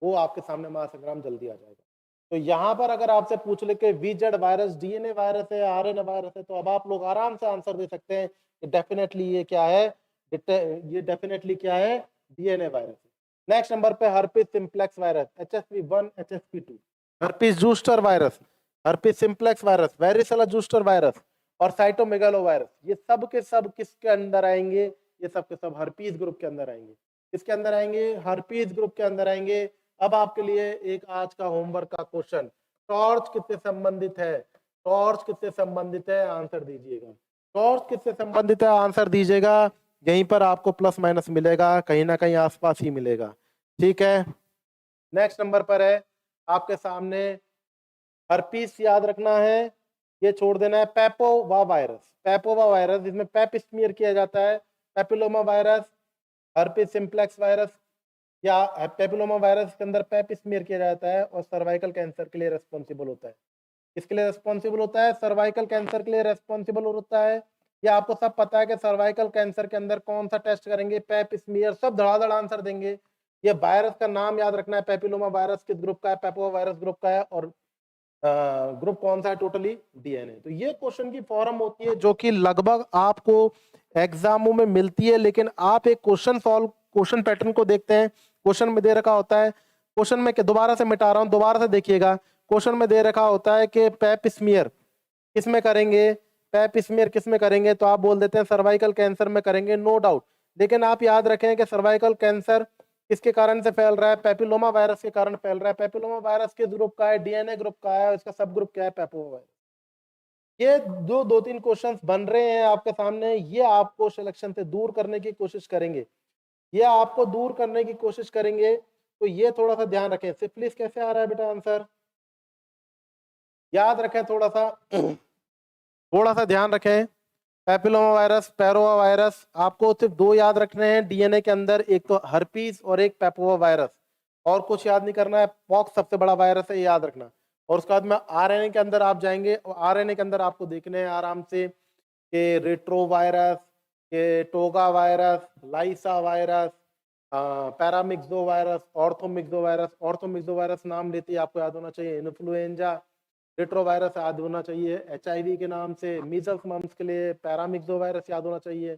Speaker 1: वो आपके सामने महासंग्राम जल्दी आ जाएगा। तो यहाँ पर अगर आपसे पूछ ले कि विजर्ड वायरस डीएनए वायरस है, आरएनए वायरस है, तो अब आप लोग आराम से आंसर दे सकते हैं कि डेफिनेटली ये क्या है, ये डेफिनेटली क्या है, डीएनए वायरस है। नेक्स्ट नंबर पे herpes simplex virus, HSV1 HSV2, herpes zoster virus, herpes simplex virus, varicella zoster virus और साइटोमेगालो वायरस, ये सब के सब किसके अंदर आएंगे? ये सब के सब हर्पीज ग्रुप के अंदर आएंगे। किसके अंदर आएंगे? हर्पीज ग्रुप के अंदर आएंगे। अब आपके लिए एक आज का होमवर्क का क्वेश्चन, टॉर्च किससे संबंधित है? टॉर्च किससे संबंधित है? आंसर दीजिएगा। टॉर्च किससे संबंधित है? आंसर दीजिएगा। यहीं पर आपको प्लस माइनस मिलेगा, कहीं ना कहीं आसपास ही मिलेगा। ठीक है, नेक्स्ट नंबर पर है आपके सामने हर्पीस, याद रखना है, ये छोड़ देना है। पेपोवा वायरस, पेपोवा वायरस जिसमें पेप स्मीयर किया जाता है, papilloma virus, herpes simplex virus या पेपिलोमा वायरस के अंदर पेप स्मीयर किया जाता है और सर्वाइकल कैंसर के लिए रेस्पॉन्सिबल होता है। किसके लिए रेस्पॉन्सिबल होता है? सर्वाइकल कैंसर के लिए रेस्पॉन्सिबल होता है। ये आपको सब पता है कि सर्वाइकल कैंसर के अंदर कौन सा टेस्ट करेंगे, पेप स्मीयर, सब धड़ाधड़ आंसर देंगे। ये वायरस का नाम याद रखना है, पेपिलोमा वायरस किस ग्रुप का है? पेपोवा वायरस ग्रुप का है। और ग्रुप कौन सा है? Totally DNA. तो ये क्वेश्चन की फॉर्म होती है जो कि लगभग आपको एग्जामों में मिलती है, लेकिन आप एक क्वेश्चन पैटर्न को देखते हैं। क्वेश्चन में दे रखा होता है, क्वेश्चन में दोबारा से मिटा रहा हूं, दोबारा से देखिएगा। क्वेश्चन में दे रखा होता है कि पेप स्मीयर किस में करेंगे? पैप स्मीयर किस में करेंगे, तो आप बोल देते हैं सर्वाइकल कैंसर में करेंगे, नो डाउट। लेकिन आप याद रखें कि सर्वाइकल कैंसर किसके कारण से फैल रहा है, पैपिलोमा वायरस के कारण फैल रहा है। पैपिलोमा वायरस किस ग्रुप का है, डीएनए ग्रुप का है, इसका सब ग्रुप क्या है, पैपिलोमा वायरस। ये जो 2-3 क्वेश्चंस बन रहे हैं आपके सामने, ये आपको सिलेक्शन से दूर करने की कोशिश करेंगे, ये आपको दूर करने की कोशिश करेंगे। तो ये थोड़ा सा ध्यान रखें। सिफिलिस कैसे आ रहा है बेटा आंसर, याद रखें थोड़ा सा थोड़ा सा ध्यान रखें। पैपिलोमा वायरस, पैरोवा वायरस, आपको सिर्फ 2 याद रखने हैं डीएनए के अंदर, एक तो हर्पीज और एक पैपोवा वायरस, और कुछ याद नहीं करना है। पॉक्स सबसे बड़ा वायरस है, ये याद रखना। और उसके बाद में आरएनए के अंदर आप जाएंगे, और आरएनए के अंदर आपको देखने हैं आराम से कि रेट्रो वायरस, के togavirus, lyssavirus, paramyxovirus, orthomyxovirus. Orthomyxovirus नाम लेते ही आपको याद होना चाहिए इन्फ्लुएंजा। रेट्रो वायरस याद होना चाहिए एचआईवी के नाम से। मीजल्स मम्स के लिए पैरामिक्सो वायरस याद होना चाहिए,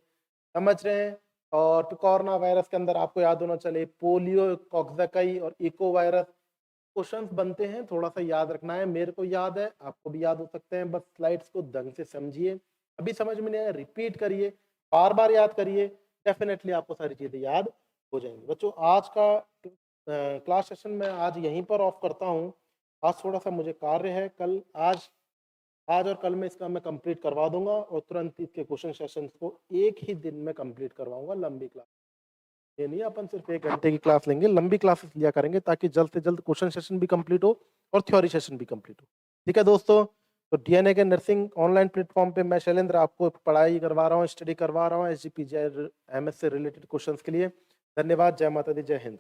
Speaker 1: समझ रहे हैं। और पिकॉर्ना वायरस के अंदर आपको याद होना चाहिए पोलियो, कॉक्साकी और इको वायरस। क्वेश्चंस बनते हैं, थोड़ा सा याद रखना है। मेरे को याद है, आपको भी याद हो सकते हैं, बस स्लाइड्स को ढंग से समझिए। अभी समझ में नहीं आया, रिपीट करिए, बार बार याद करिए, डेफिनेटली आपको सारी चीजें याद हो जाएंगी। बच्चों आज का क्लास सेशन मैं आज यहीं पर ऑफ करता हूँ। आज थोड़ा सा मुझे कार्य है, कल आज आज और कल में इसका मैं कंप्लीट करवा दूंगा, और तुरंत इसके क्वेश्चन सेशंस को एक ही दिन में कंप्लीट करवाऊंगा। लंबी क्लास ये नहीं, अपन सिर्फ 1 घंटे की क्लास लेंगे, लंबी क्लासेस लिया करेंगे ताकि जल्द से जल्द क्वेश्चन सेशन भी कंप्लीट हो और थ्योरी सेशन भी कंप्लीट हो। ठीक है दोस्तों, तो डीएनए के नर्सिंग ऑनलाइन प्लेटफॉर्म पे मैं शैलेंद्र आपको पढ़ाई करवा रहा हूँ, स्टडी करवा रहा हूँ एसजीपीजीआई एमएस से रिलेटेड क्वेश्चंस के लिए। धन्यवाद, जय माता दी, जय हिंद।